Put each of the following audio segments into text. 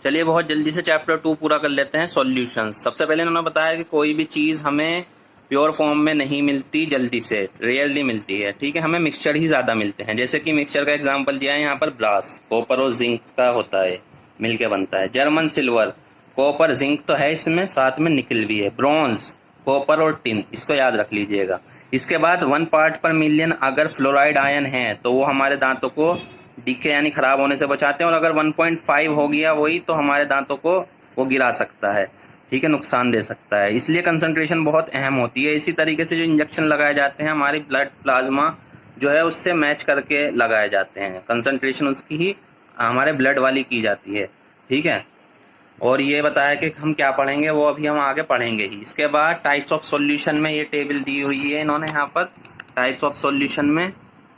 चलिए बहुत जल्दी से चैप्टर 2 पूरा कर लेते हैं, सॉल्यूशंस। सबसे पहले उन्होंने बताया कि कोई भी चीज़ हमें प्योर फॉर्म में नहीं मिलती, जल्दी से रेयरली मिलती है। ठीक है, हमें मिक्सचर ही ज़्यादा मिलते हैं। जैसे कि मिक्सचर का एग्जांपल दिया है यहाँ पर, ब्रास कॉपर और जिंक का होता है, मिलके बनता है। जर्मन सिल्वर, कॉपर जिंक तो है इसमें, साथ में निकल भी है। ब्रॉन्ज कॉपर और टिन, इसको याद रख लीजिएगा। इसके बाद 1 पार्ट पर मिलियन अगर फ्लोराइड आयन है तो वो हमारे दांतों को डीके यानी खराब होने से बचाते हैं, और अगर 1.5 हो गया वही तो हमारे दांतों को वो गिरा सकता है। ठीक है, नुकसान दे सकता है, इसलिए कंसंट्रेशन बहुत अहम होती है। इसी तरीके से जो इंजेक्शन लगाए जाते हैं हमारी ब्लड प्लाज्मा जो है उससे मैच करके लगाए जाते हैं, कंसंट्रेशन उसकी ही हमारे ब्लड वाली की जाती है। ठीक है, और ये बताया कि हम क्या पढ़ेंगे वो अभी हम आगे पढ़ेंगे ही। इसके बाद टाइप्स ऑफ सॉल्यूशन में ये टेबल दी हुई है इन्होंने यहाँ पर, टाइप्स ऑफ सॉल्यूशन में,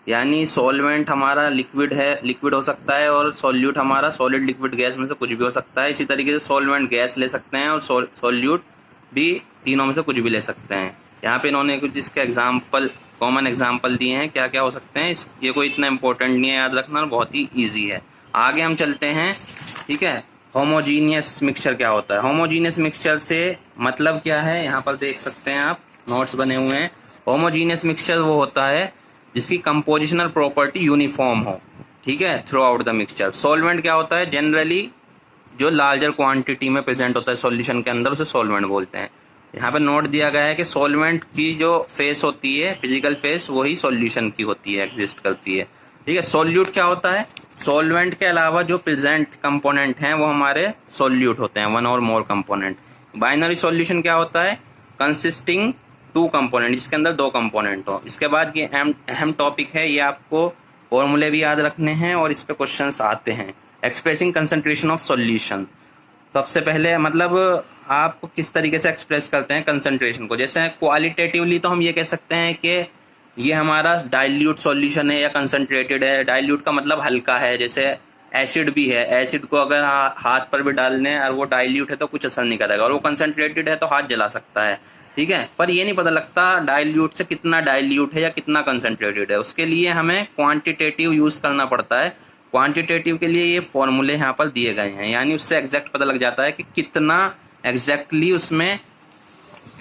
यानी सॉल्वेंट हमारा लिक्विड है, लिक्विड हो सकता है, और सॉल्यूट हमारा सॉलिड लिक्विड गैस में से कुछ भी हो सकता है। इसी तरीके से सॉल्वेंट गैस ले सकते हैं और सॉल्यूट भी तीनों में से कुछ भी ले सकते हैं। यहाँ पे इन्होंने कुछ इसके एग्जाम्पल, कॉमन एग्जाम्पल दिए हैं क्या क्या हो सकते हैं। ये कोई इतना इंपॉर्टेंट नहीं है, याद रखना, बहुत ही ईजी है। आगे हम चलते हैं। ठीक है, होमोजीनियस मिक्सचर क्या होता है। होमोजीनियस मिक्सचर से मतलब क्या है, यहाँ पर देख सकते हैं आप, नोट्स बने हुए हैं। होमोजीनियस मिक्सचर वो होता है जिसकी कंपोजिशनल प्रॉपर्टी यूनिफॉर्म हो। ठीक है, through out the mixture. Solvent क्या होता है, जनरली जो लार्जर क्वांटिटी में प्रेजेंट होता है सॉल्यूशन के अंदर, उसे सॉल्वेंट बोलते हैं। यहाँ पे नोट दिया गया है कि सॉल्वेंट की जो फेस होती है, फिजिकल फेस, वही सॉल्यूशन की होती है, एग्जिस्ट करती है। ठीक है, सॉल्यूट क्या होता है, सॉल्वेंट के अलावा जो प्रेजेंट कंपोनेंट हैं वो हमारे सॉल्यूट होते हैं, 1 और मोर कंपोनेंट। बाइनरी सॉल्यूशन क्या होता है, कंसिस्टिंग 2 कंपोनेंट, जिसके अंदर 2 कंपोनेंट हो। इसके बाद ये अहम टॉपिक है, ये आपको फॉर्मूले भी याद रखने हैं और इस पे क्वेश्चंस आते हैं। एक्सप्रेसिंग कंसंट्रेशन ऑफ सॉल्यूशन, सबसे पहले मतलब आप किस तरीके से एक्सप्रेस करते हैं कंसंट्रेशन को। जैसे क्वालिटेटिवली तो हम ये कह सकते हैं कि ये हमारा डाइल्यूट सॉल्यूशन है या कंसंट्रेटेड है। डाइल्यूट का मतलब हल्का है, जैसे एसिड भी है, एसिड को अगर हाथ पर भी डालने और वो डाइल्यूट है तो कुछ असर नहीं करेगा, और वो कंसंट्रेटेड है तो हाथ जला सकता है। ठीक है, पर ये नहीं पता लगता डाइल्यूट से कितना डाइल्यूट है या कितना कंसंट्रेटेड है। उसके लिए हमें क्वांटिटेटिव यूज करना पड़ता है। क्वांटिटेटिव के लिए ये फॉर्मूले यहाँ पर दिए गए हैं, यानी उससे एग्जैक्ट पता लग जाता है कि कितना एग्जैक्टली उसमें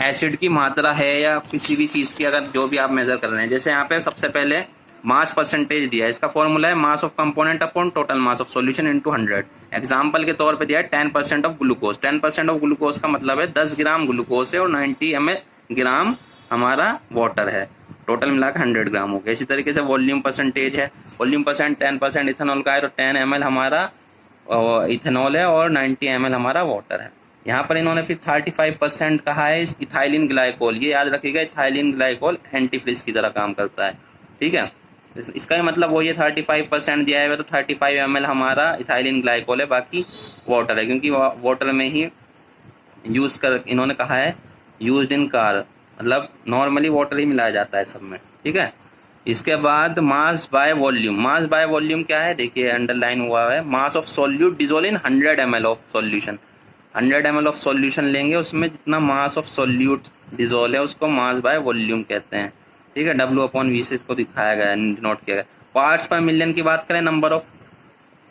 एसिड की मात्रा है या किसी भी चीज की, अगर जो भी आप मेजर कर रहे हैं। जैसे यहाँ पे सबसे पहले मास परसेंटेज दिया है, इसका फॉर्मूला है mass of component upon total mass of solution into 100। Example के तौर पे दिया है 10% ऑफ ग्लूकोज। 10% ऑफ ग्लूकोज का मतलब है 10 ग्राम ग्लूकोज है और 90 ग्राम हमारा वाटर है, टोटल मिलाकर 100 ग्राम हो गया। इसी तरीके से वॉल्यूम परसेंटेज है, वॉल्यूम परसेंट 10% इथेनॉल का है तो 10 ml हमारा इथेनॉल है और 90 ml हमारा वाटर है। यहाँ पर इन्होंने फिर 35% कहा है इथाइलिन ग्लाइकोल। ये याद रखिएगा, इथाइलिन ग्लाइकोल एंटीफ्रीज की तरह काम करता है। ठीक है, इसका मतलब वो ये 35% दिया है तो 35 ml हमारा इथाइलिन ग्लाइकोल है, बाकी वाटर है, क्योंकि वाटर में ही यूज कर इन्होंने कहा है, यूज्ड इन कार, मतलब नॉर्मली वाटर ही मिलाया जाता है सब में। ठीक है, इसके बाद mass by volume. Mass by volume क्या है, देखिए अंडरलाइन हुआ है, mass of solute dissolve in 100 ml of solution. 100 ml of solution लेंगे, उसमें जितना मास ऑफ सॉल्यूट डिसॉल्व है उसको मास बाय वॉल्यूम कहते हैं। ठीक है, W/V से इसको दिखाया गया है, नोट किया गया। पार्ट्स पर मिलियन की बात करें, number of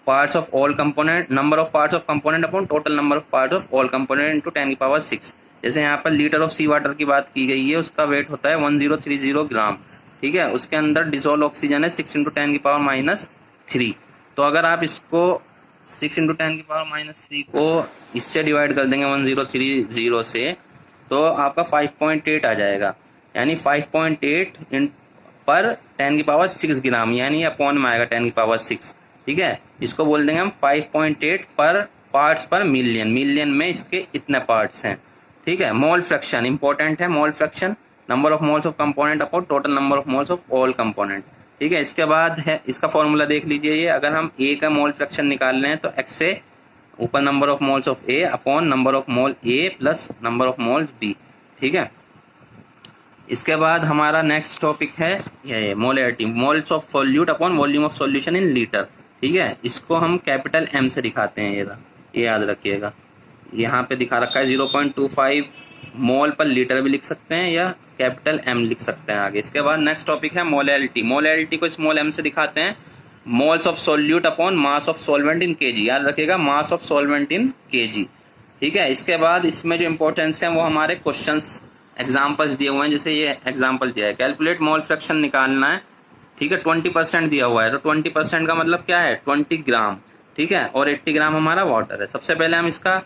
parts of all component, number of parts of component upon total number of parts of all component into 10⁻⁶। जैसे यहाँ पर लीटर ऑफ सी वाटर की बात की गई है, उसका वेट होता है 1030 ग्राम। ठीक है, उसके अंदर डिसॉल्व ऑक्सीजन है 6 × 10⁻³ तो अगर आप इसको 6 × 10⁻³ को इससे डिवाइड कर देंगे 1030 से, तो आपका 5.8 आ जाएगा, यानी 5.8 पर 10⁻⁶ ग्राम, यानी अपॉन में आएगा 10⁻⁶। ठीक है, इसको बोल देंगे हम 5.8 पर पार्ट्स पर मिलियन, मिलियन में इसके इतने पार्ट्स हैं। ठीक है, मोल फ्रैक्शन इंपॉर्टेंट है, mole fraction number of moles of component upon total number of moles of all component. ठीक है, इसके बाद है इसका फॉर्मूला देख लीजिए, ये अगर हम ए का मोल फ्रैक्शन निकाल रहे हैं तो एक्स से ऊपर number of moles of A upon number of mole A plus number of moles B. ठीक है, इसके बाद हमारा नेक्स्ट टॉपिक है ये molarity, moles of solute upon volume of solution in litre. ठीक है, इसको हम कैपिटल एम से दिखाते हैं, ये याद रखिएगा, यहाँ पे दिखा रखा है 0.25 मोल पर लीटर भी लिख सकते हैं या कैपिटल एम लिख सकते हैं आगे। इसके बाद नेक्स्ट टॉपिक है मोलैरिटी। मोलैरिटी को स्मॉल एम से दिखाते हैं moles of solute upon mass of solvent in KG, याद रखिएगा मास ऑफ सॉल्वेंट इन केजी। ठीक है, इसके बाद इसमें जो इंपॉर्टेंस है वो हमारे क्वेश्चंस एग्जांपल्स दिए हुए हैं। जैसे ये एग्जांपल दिया है, कैलकुलेट मोल फ्रैक्शन निकालना है। ठीक है, 20% दिया हुआ है, तो 20% का मतलब क्या है 20 ग्राम। ठीक है, और 80 ग्राम हमारा वाटर है। सबसे पहले हम इसका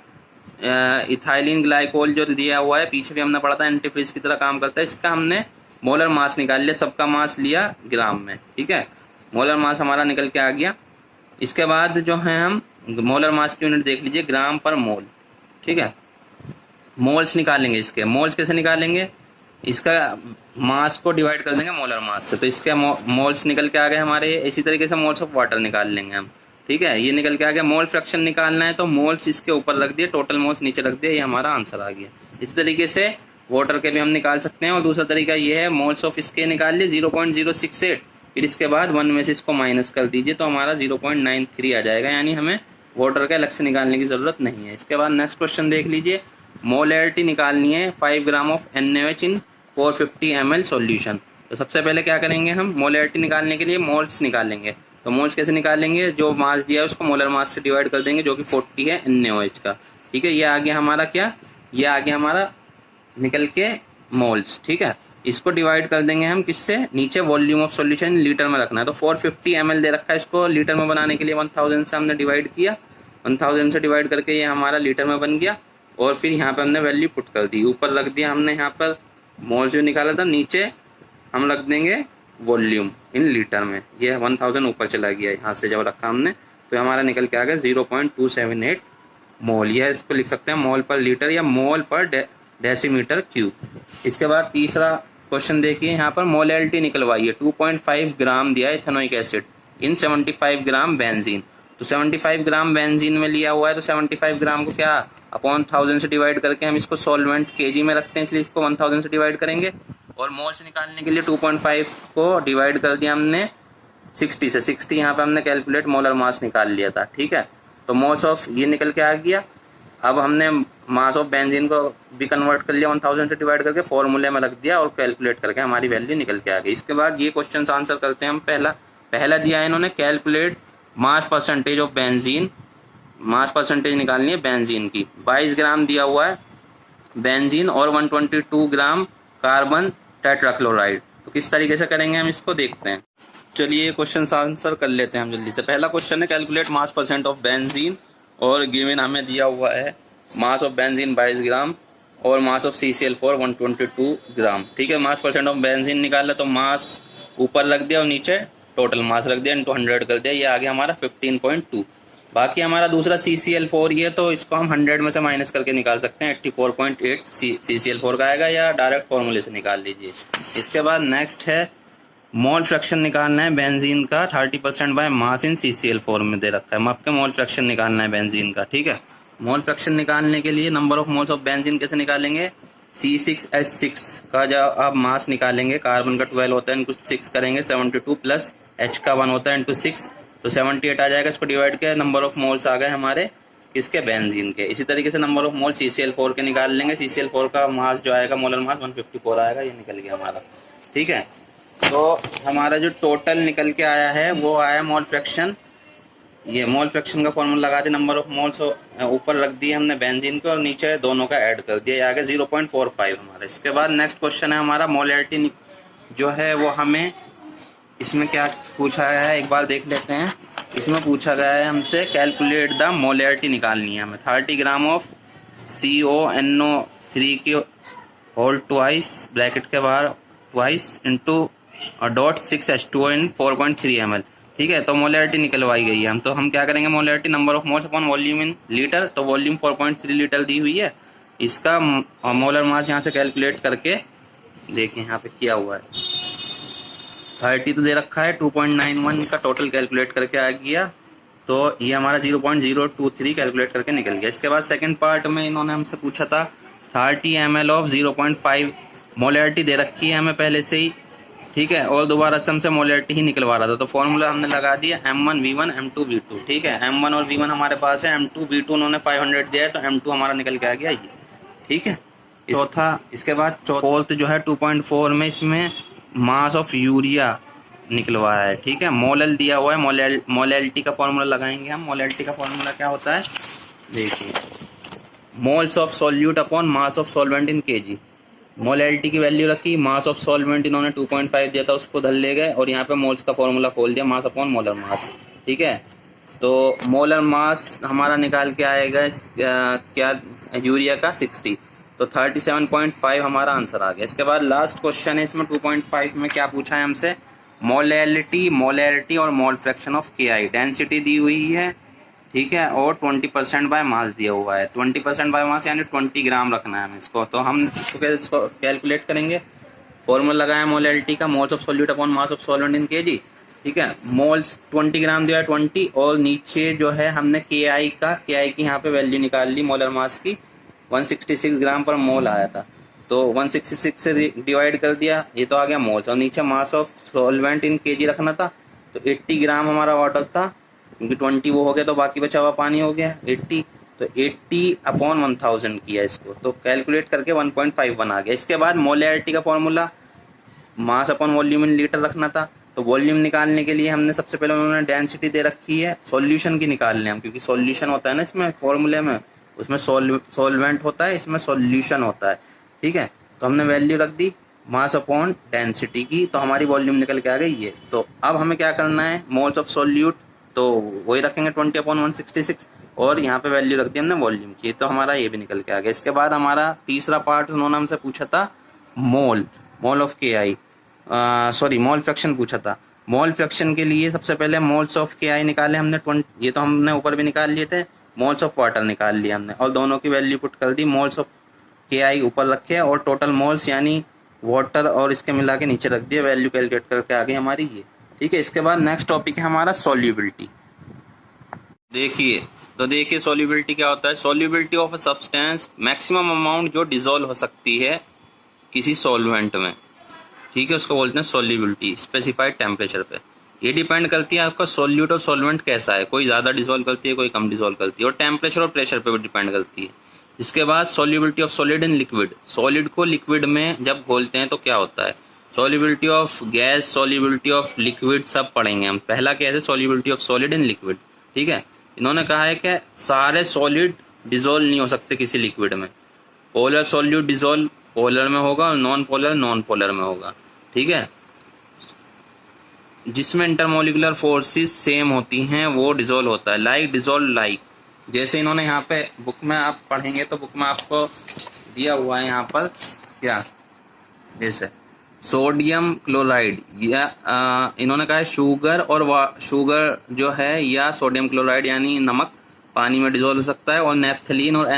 इथाइलिन ग्लाइकोल जो दिया हुआ है, पीछे भी हमने पढ़ा था एंटीफ्रीज की तरह काम करता है, इसका हमने मोलर मास निकाल लिया, सबका मास लिया ग्राम में। ठीक है, मोलर मास हमारा निकल के आ गया। इसके बाद जो है हम मोलर मास की यूनिट देख लीजिए, ग्राम पर मोल। ठीक है, मोल्स निकालेंगे इसके। मोल्स कैसे निकालेंगे, इसका मास को डिवाइड कर देंगे मोलर मास से, तो इसके मोल्स निकल के आ गए हमारे। इसी तरीके से मोल्स ऑफ वाटर निकाल लेंगे हम। ठीक है, ये निकल के आ गया। मोल फ्रैक्शन निकालना है तो मोल्स इसके ऊपर रख दिए, टोटल मोल्स नीचे रख दिए, ये हमारा आंसर आ गया। इसी तरीके से वाटर के भी हम निकाल सकते हैं। और दूसरा तरीका ये है, मोल्स ऑफ इसके निकाल लिए 0.068, फिर इसके बाद 1 में से इसको माइनस कर दीजिए तो हमारा 0.93 आ जाएगा, यानी हमें वाटर का अलग से निकालने की जरूरत नहीं है। इसके बाद नेक्स्ट क्वेश्चन देख लीजिए, मोलैरिटी निकालनी है 5 gram of NaOH in 450 ml solution. तो सबसे पहले क्या करेंगे, हम मोलैरिटी निकालने के लिए मोल्स निकालेंगे। तो मोल्स कैसे निकालेंगे, जो मास दिया है उसको मोलर मास से डिवाइड कर देंगे, जो कि 40 है NaOH का। ठीक है, ये आ गया हमारा क्या, ये आ गया हमारा निकल के मोल्स। ठीक है, इसको डिवाइड कर देंगे हम किससे, नीचे वॉल्यूम ऑफ सॉल्यूशन लीटर में रखना है, तो 450 ml दे रखा है, इसको लीटर में बनाने के लिए 1000 से हमने डिवाइड किया, 1000 से डिवाइड करके ये हमारा लीटर में बन गया। और फिर यहाँ पे हमने वैल्यू पुट कर दी, ऊपर रख दिया हमने यहाँ पर मोल्स जो निकाला था, नीचे हम रख देंगे वॉल्यूम इन लीटर में। ये 1000 ऊपर चला गया यहाँ से जब रखा हमने, तो हमारा निकल के आ गया 0.278 मोल। यह इसको लिख सकते हैं मोल पर लीटर या मोल पर डेसीमीटर क्यूब। इसके बाद तीसरा क्वेश्चन देखिए, यहाँ पर मोलैरिटी निकलवाइए। 2.5 ग्राम दिया है ethanoic acid in 75 gram benzene. तो 75 ग्राम बेंजीन में लिया हुआ है, तो 75 ग्राम को क्या अपॉन 1000 से डिवाइड करके हम इसको सॉल्वेंट केजी में रखते हैं, इसलिए इसको 1000 से डिवाइड करेंगे। और मोल से निकालने के लिए 2.5 को डिवाइड कर दिया हमने 60 से, 60 यहाँ पे हमने कैलकुलेट मोलर मास निकाल लिया था। ठीक है, तो मोल्स ऑफ ये निकल के आ गया। अब हमने मास ऑफ बेंजीन को भी कन्वर्ट कर लिया, 1000 से डिवाइड करके फॉर्मूले में रख दिया और कैलकुलेट करके हमारी वैल्यू निकल के आ गई। इसके बाद ये क्वेश्चन आंसर करते हैं हम। पहला दिया है इन्होंने calculate mass percentage of benzene, mass percentage निकालनी है बेंजीन की। 22 ग्राम दिया हुआ है बेंजीन और 122 ग्राम कार्बन टेट्राक्लोराइड। तो किस तरीके से करेंगे हम इसको देखते हैं। चलिए क्वेश्चन आंसर कर लेते हैं हम जल्दी से। पहला क्वेश्चन है calculate mass percent of benzene, और गिवन हमें दिया हुआ है मास ऑफ बेंजीन 22 ग्राम और मास ऑफ CCl4 122 ग्राम। ठीक है, मास परसेंट ऑफ बेंजीन निकाला तो मास ऊपर रख दिया और नीचे टोटल मास रख दिया, इंटू 100 कर दिया, ये आ गया हमारा 15.2। बाकी हमारा दूसरा CCl4 ये, तो इसको हम 100 में से माइनस करके निकाल सकते हैं, 84.8 CCl4 का आएगा, या डायरेक्ट फॉर्मूले से निकाल लीजिए। इसके बाद नेक्स्ट है मोल फ्रैक्शन निकालना है बेंजीन का 30% बाय मास इन CCl4 में दे रखा है। आपके मोल फ्रैक्शन निकालना है बेंजीन का। ठीक है, मोल फ्रैक्शन निकालने के लिए number of moles of benzene कैसे निकालेंगे, C6H6 का जब आप मास निकालेंगे, कार्बन का 12 होता है, इनको 6 करेंगे, 72 प्लस H का 1 होता है इंटू 6, तो 78 आ जाएगा। इसको डिवाइड किया, नंबर ऑफ मोल्स आ गए हमारे किसके, बेंजीन के। इसी तरीके से नंबर ऑफ मोल CCl4 के निकाल लेंगे। CCl4 का मास जो आएगा मोलर मास 154 आएगा, ये निकल गया हमारा। ठीक है, तो हमारा जो टोटल निकल के आया है वो आया मोल फ्रैक्शन। ये मोल फ्रैक्शन का फॉर्मूला लगा दिया, नंबर ऑफ मोल्स ऊपर रख दिए हमने बेंजीन को और नीचे दोनों का ऐड कर दिया, ये आ गया 0.45 हमारा। इसके बाद नेक्स्ट क्वेश्चन है हमारा मोलैरिटी जो है वो हमें, इसमें क्या पूछा गया है एक बार देख लेते हैं। इसमें पूछा गया है हमसे कैलकुलेट द मोलैरिटी निकालनी है हमें। 30 ग्राम ऑफ CONO3 के होल ट्वाइस ब्रैकेट के बाहर ट्वाइस इंटू .6H2O इन 4.3 ml। ठीक है, तो मोलैरिटी निकलवाई गई है तो हम क्या करेंगे, molarity number of moles upon volume in litre, तो वॉल्यूम 4.3 लीटर दी हुई है, इसका मोलर मास यहाँ से कैलकुलेट करके देखिए यहाँ पे किया हुआ है 30 तो दे रखा है, 2.91 का टोटल कैलकुलेट करके आ गया, तो ये हमारा 0.023 कैलकुलेट करके निकल गया। इसके बाद सेकंड पार्ट में इन्होंने हमसे पूछा था 30 ml ऑफ 0.5 मोलैरिटी दे रखी है हमें पहले से ही। ठीक है, और दोबारा से हमसे मोलैरिटी ही निकलवा रहा था, तो फॉर्मूला हमने लगा दिया M1V1 M2V2। ठीक है, M1 और V1 हमारे पास है, M2V2 उन्होंने 500 दिया है, तो M2 हमारा निकल के आ गया ये। ठीक है, चौथा। इसके बाद फोर्थ जो है 2.4 में, इसमें मास ऑफ यूरिया निकलवाया है, ठीक है। मोलल दिया हुआ है, मोलैलिटी का फॉर्मूला लगाएंगे हम। मोलैलिटी का फॉर्मूला क्या होता है, देखिए, moles of solute upon mass of solvent in KG. Molality की वैल्यू रखी, मास ऑफ सॉल्वेंट इन्होंने 2.5 दिया था, उसको धर ले गए और यहाँ पे मोल्स का फॉर्मूला खोल दिया, मास अपॉन मोलर मास, ठीक है। तो मोलर मास हमारा निकाल के आएगा क्या, यूरिया का 60, तो 37.5 हमारा आंसर आ गया। इसके बाद लास्ट क्वेश्चन है इसमें 2.5 में क्या पूछा है हमसे, मोलैरिटी और mole fraction of KI। Density दी हुई है, ठीक है, और 20% बाय मास दिया हुआ है। 20% बाय मास यानी 20 ग्राम रखना है हमें इसको। तो हम इसको कैलकुलेट करेंगे। फॉर्मूला लगाया मोलैलिटी का, moles of solute upon mass of solvent in KG, ठीक है। मोल्स 20 ग्राम दिया है 20, और नीचे जो है हमने KI की यहाँ पे वैल्यू निकाल ली मोलर मास की, 166 ग्राम पर मोल आया था, तो 166 से डिवाइड कर दिया, ये तो आ गया मोल्स। और नीचे मास ऑफ सॉल्वेंट इन केजी रखना था, तो 80 ग्राम हमारा वाटर था, क्योंकि 20 वो हो गया तो बाकी बचा हुआ पानी हो गया 80, तो 80 अपॉन 1000 किया इसको, तो कैलकुलेट करके 1.51 आ गया। इसके बाद मोलैरिटी का formula mass upon volume in litre रखना था, तो वॉल्यूम निकालने के लिए हमने सबसे पहले उन्होंने डेंसिटी दे रखी है, सॉल्यूशन की निकाल लें हम, क्योंकि सॉल्यूशन होता है ना इसमें फॉर्मूले में, उसमें सॉल्वेंट होता है, इसमें सॉल्यूशन होता है, ठीक है। तो हमने वैल्यू रख दी मास अपॉन डेंसिटी की, तो हमारी वॉल्यूम निकल के आ गई ये। तो अब हमें क्या करना है, मोल्स ऑफ सॉल्यूट तो वही रखेंगे 20 अपॉन 166, और यहाँ पे वैल्यू रख दी हमने वॉल्यूम की, तो हमारा ये भी निकल के आ गया। इसके बाद हमारा तीसरा पार्ट उन्होंने हमसे पूछा था mole of KI, sorry mole fraction पूछा था। मोल फ्रैक्शन के लिए सबसे पहले मोल्स ऑफ KI निकाले हमने 20, ये तो हमने ऊपर भी निकाल लिए थे, मोल्स ऑफ वाटर निकाल लिया हमने, और दोनों की वैल्यू पुट कर दी। मोल्स ऑफ KI ऊपर रखे और टोटल मोल्स यानी वाटर और इसके मिला के नीचे रख दिया, वैल्यू कैलकुलेट करके आ गई हमारी ये, ठीक है। इसके बाद नेक्स्ट टॉपिक है हमारा सॉल्युबिलिटी। देखिए सॉल्युबिलिटी क्या होता है, solubility of a substance, maximum amount जो डिसॉल्व हो सकती है किसी सॉल्वेंट में, ठीक है, उसको बोलते हैं सॉल्युबिलिटी स्पेसिफाइड टेम्परेचर पे। ये डिपेंड करती है आपका सॉल्यूट और सॉल्वेंट कैसा है, कोई ज़्यादा डिसॉल्व करती है, कोई कम डिसॉल्व करती है, और टेम्परेचर और प्रेशर पे भी डिपेंड करती है। इसके बाद solubility of solid in liquid, solid को लिक्विड में जब घोलते हैं तो क्या होता है, solubility of gas, solubility of liquid, सब पढ़ेंगे हम। पहला क्या है, solubility of solid in liquid, ठीक है। इन्होंने कहा है कि सारे सॉलिड डिसॉल्व नहीं हो सकते किसी लिक्विड में, पोलर सॉल्यूट डिसॉल्व पोलर में होगा और नॉन पोलर में होगा, ठीक है। जिसमें इंटरमोलिकुलर फोर्सेस सेम होती हैं वो डिसॉल्व होता है, लाइक डिसॉल्व लाइक। जैसे इन्होंने यहाँ पे बुक में आप पढ़ेंगे तो बुक में आपको दिया हुआ है यहाँ पर क्या, जैसे सोडियम क्लोराइड, या इन्होंने कहा है शुगर, और शुगर जो है या सोडियम क्लोराइड यानी नमक पानी में डिसॉल्व हो सकता है, और नेप्थलीन और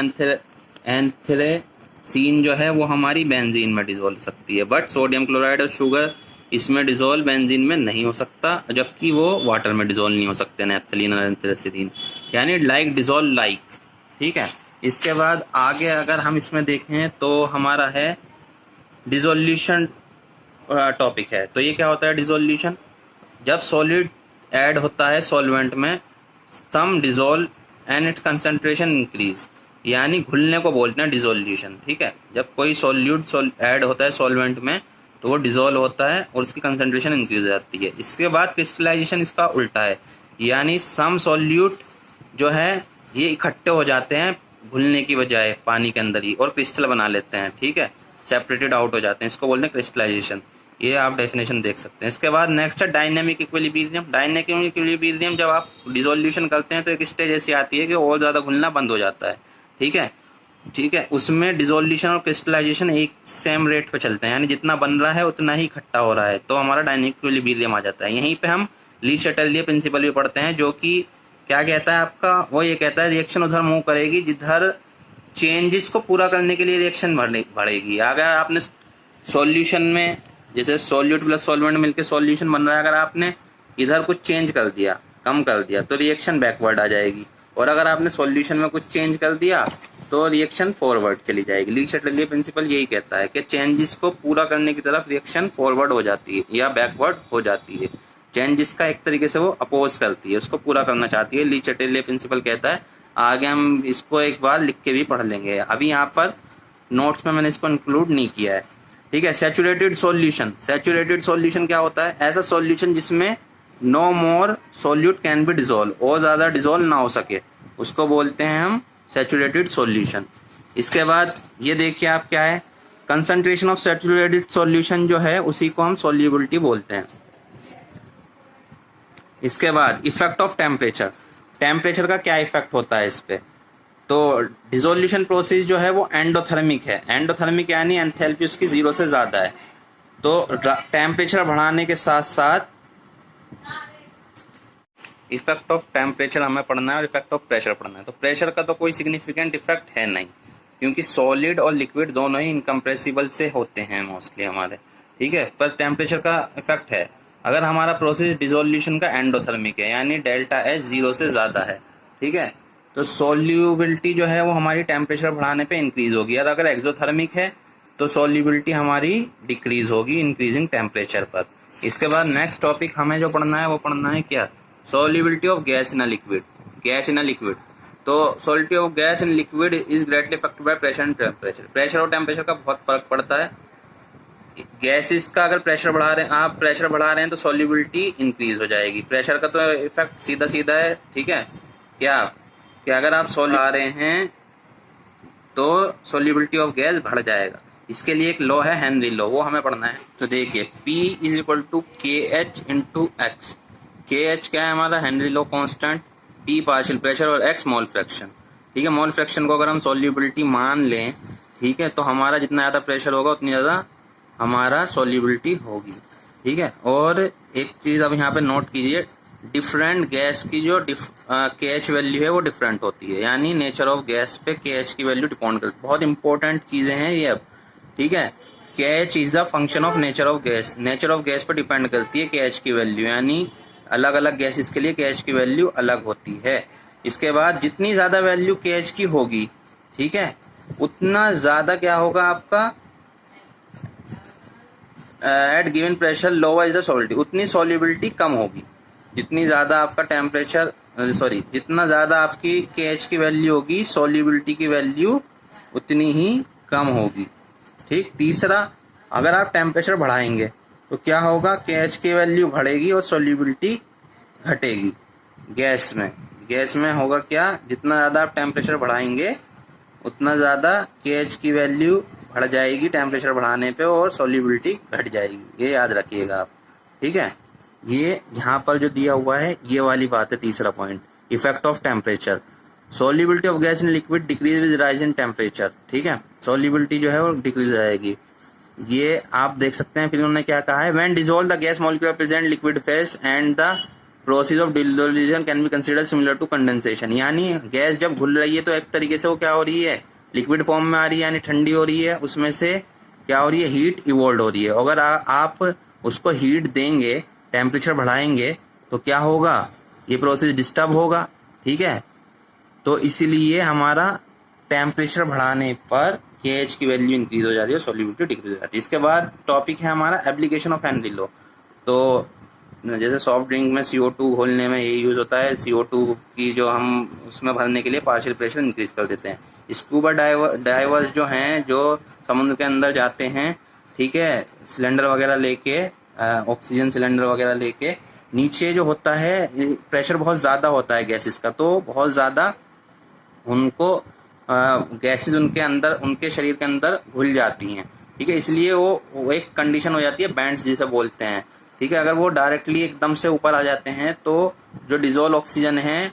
एंथ्रेसीन जो है वो हमारी बेंजीन में डिसॉल्व हो सकती है, बट सोडियम क्लोराइड और शुगर इसमें डिसॉल्व बेंजीन में नहीं हो सकता, जबकि वो वाटर में डिसॉल्व नहीं हो सकते नेप्थलीन और एंथ्रेसीन, यानी लाइक डिसॉल्व लाइक, ठीक है। इसके बाद आगे अगर हम इसमें देखें तो हमारा है डिसोल्यूशन टॉपिक है। तो ये क्या होता है डिसोल्यूशन, जब सॉलिड ऐड होता है सॉल्वेंट में, some dissolve and its concentration increase, यानी घुलने को बोलते हैं डिसोल्यूशन, ठीक है। जब कोई सॉल्यूट ऐड होता है सॉल्वेंट में तो वो डिसॉल्व होता है और उसकी कंसंट्रेशन इंक्रीज हो जाती है। इसके बाद क्रिस्टलाइजेशन इसका उल्टा है, यानी सम सॉल्यूट जो है ये इकट्ठे हो जाते हैं घुलने की बजाय पानी के अंदर ही, और क्रिस्टल बना लेते हैं, ठीक है, सेपरेटेड आउट हो जाते हैं, इसको बोलते हैं क्रिस्टलाइजेशन। ये आप डेफिनेशन देख सकते हैं। इसके बाद नेक्स्ट है डायनेमिक इक्विलिब्रियम। डायनेमिक इक्विलिब्रियम जब आप डिसोल्यूशन करते हैं तो एक स्टेज ऐसी आती है कि और ज़्यादा घुलना बंद हो जाता है, ठीक है, ठीक है। उसमें डिसोल्यूशन और क्रिस्टलाइजेशन एक सेम रेट पे चलते हैं, यानी जितना बन रहा है उतना ही इकट्ठा हो रहा है, तो हमारा डायनेमिक इक्विलिब्रियम आ जाता है। यहीं पे हम ली चैटर्जी प्रिंसिपल भी पढ़ते हैं, जो कि क्या कहता है आपका, वो ये कहता है रिएक्शन उधर मूव करेगी जिधर चेंजेस को पूरा करने के लिए रिएक्शन बढ़ेगी। अगर आपने सॉल्यूशन में, जैसे सॉल्यूट प्लस सॉल्वेंट मिलकर सॉल्यूशन बन रहा है, अगर आपने इधर कुछ चेंज कर दिया, कम कर दिया, तो रिएक्शन बैकवर्ड आ जाएगी, और अगर आपने सॉल्यूशन में कुछ चेंज कर दिया तो रिएक्शन फॉरवर्ड चली जाएगी। ली चैटर्जी प्रिंसिपल यही कहता है कि चेंजेस को पूरा करने की तरफ रिएक्शन फॉरवर्ड हो जाती है या बैकवर्ड हो जाती है। चेंजेस का एक तरीके से वो अपोज करती है, उसको पूरा करना चाहती है, ली चैटर्जी प्रिंसिपल कहता है। आगे हम इसको एक बार लिख के भी पढ़ लेंगे, अभी यहाँ पर नोट्स में मैंने इसको इंक्लूड नहीं किया है। ठीक है। सैचुरेटेड सॉल्यूशन, सैचुरेटेड सॉल्यूशन क्या होता है? ऐसा सॉल्यूशन जिसमें no more solute can be dissolve, और ज्यादा डिजोल्व ना हो सके, उसको बोलते हैं हम सैचुरेटेड सॉल्यूशन। इसके बाद ये देखिए आप क्या है, कंसंट्रेशन ऑफ सैचुरेटेड सॉल्यूशन जो है उसी को हम सोल्यूबिलिटी बोलते हैं। इसके बाद इफेक्ट ऑफ टेम्परेचर, टेम्परेचर का क्या इफेक्ट होता है इस पे? तो डिसोल्यूशन प्रोसेस जो है वो एंडोथर्मिक है। एंडोथर्मिक यानी एंथैल्पी उसकी 0 से ज्यादा है। तो टेम्परेचर बढ़ाने के साथ साथ इफेक्ट ऑफ टेम्परेचर हमें पढ़ना है और इफेक्ट ऑफ प्रेशर पढ़ना है। तो प्रेशर का तो कोई सिग्निफिकेंट इफेक्ट है नहीं, क्योंकि सॉलिड और लिक्विड दोनों ही इनकम्प्रेसिबल से होते हैं मोस्टली हमारे, ठीक है। पर टेम्परेचर का इफेक्ट है। अगर हमारा प्रोसेस डिसोल्यूशन का एंडोथर्मिक है यानी डेल्टा एच 0 से ज्यादा है, ठीक है, तो सोल्यूबिलिटी जो है वो हमारी टेम्परेचर बढ़ाने पे इंक्रीज होगी। और अगर एक्सोथर्मिक है तो सोल्यूबिलिटी हमारी डिक्रीज होगी इंक्रीजिंग टेम्परेचर पर। इसके बाद नेक्स्ट टॉपिक हमें जो पढ़ना है वो पढ़ना है क्या? Solubility of gas in a liquid, gas in a liquid. तो solubility of gas in liquid is greatly affected by pressure and temperature. Pressure और टेम्परेचर का बहुत फर्क पड़ता है। गैसेस का अगर प्रेशर बढ़ा रहे हैं, आप प्रेशर बढ़ा रहे हैं तो सोल्यूबिलिटी इंक्रीज हो जाएगी। प्रेशर का तो इफेक्ट सीधा सीधा है, ठीक है, क्या कि अगर आप सोल्यूट आ रहे हैं तो सोल्यूबिलिटी ऑफ गैस बढ़ जाएगा। इसके लिए एक लॉ है हेनरी लॉ, वो हमें पढ़ना है। तो देखिए P इज इक्वल टू के एच इंटू एक्स। के एच क्या है हमारा? Henry law constant, P partial pressure और x मोल फ्रैक्शन, ठीक है। मोल फ्रैक्शन को अगर हम सोल्यूबिलिटी मान लें, ठीक है, तो हमारा जितना ज्यादा प्रेशर होगा उतनी ज्यादा हमारा सोल्यूबिलिटी होगी, ठीक है। और एक चीज अब यहाँ पे नोट कीजिए, डिफरेंट गैस की जो के एच वैल्यू है वो डिफरेंट होती है, यानी नेचर ऑफ गैस पे के एच की वैल्यू डिपेंड करती है। बहुत इंपॉर्टेंट चीजें हैं ये अब, ठीक है। के H is the function of nature of gas, nature of gas पे डिपेंड करती है के एच की वैल्यू, यानी अलग अलग गैसेस के लिए के एच की वैल्यू अलग होती है। इसके बाद जितनी ज्यादा वैल्यू के एच की होगी, ठीक है, उतना ज्यादा क्या होगा आपका at given pressure lower is the solubility, उतनी सॉल्युबिलिटी कम होगी। जितनी ज्यादा आपका टेम्परेचर जितना ज्यादा आपकी के एच की वैल्यू होगी, सॉल्युबिलिटी की वैल्यू उतनी ही कम होगी, ठीक। तीसरा, अगर आप टेम्परेचर बढ़ाएंगे तो क्या होगा? के एच की वैल्यू बढ़ेगी और सॉल्युबिलिटी घटेगी। गैस में होगा क्या? जितना ज्यादा आप टेम्परेचर बढ़ाएंगे उतना ज्यादा के एच की वैल्यू बढ़ जाएगी टेम्परेचर बढ़ाने पे और सॉल्युबिलिटी घट जाएगी। ये याद रखिएगा आप, ठीक है। ये यहाँ पर जो दिया हुआ है ये वाली बात है। तीसरा point, effect of temperature, solubility of gas in liquid decrease with rise in temperature, ठीक है। सोल्यूबिलिटी जो है वो डिक्रीज रहेगी। ये आप देख सकते हैं फिर उन्होंने क्या कहा है, when dissolve the gas molecule present liquid phase and the process of dissolution can be considered similar to condensation. यानी गैस जब घुल रही है तो एक तरीके से वो क्या हो रही है? लिक्विड फॉर्म में आ रही है, यानी ठंडी हो रही है, उसमें से क्या हो रही है? हीट इवॉल्व हो रही है। अगर आप उसको हीट देंगे, टेम्परेचर बढ़ाएंगे तो क्या होगा? ये प्रोसेस डिस्टर्ब होगा, ठीक है। तो इसीलिए हमारा टेम्परेचर बढ़ाने पर के एच की वैल्यू इंक्रीज हो जाती है, सॉल्युबिलिटी डिक्रीज हो जाती है। इसके बाद टॉपिक है हमारा एप्लीकेशन ऑफ हेनरी लॉ। तो जैसे सॉफ्ट ड्रिंक में CO2 घोलने में ये यूज होता है, CO2 की जो हम उसमें भरने के लिए पार्शियल प्रेशर इंक्रीज कर देते हैं। स्कूबा डाइवर्स जो हैं, जो समुद्र के अंदर जाते हैं, ठीक है, सिलेंडर वगैरह लेके, ऑक्सीजन सिलेंडर वगैरह लेके, नीचे जो होता है प्रेशर बहुत ज्यादा होता है गैसेस का, तो बहुत ज्यादा उनको गैसेस उनके अंदर, उनके शरीर के अंदर घुल जाती हैं, ठीक है। इसलिए वो एक कंडीशन हो जाती है बैंड्स जिसे बोलते हैं, ठीक है। अगर वो डायरेक्टली एकदम से ऊपर आ जाते हैं तो जो डिजोल्व ऑक्सीजन है,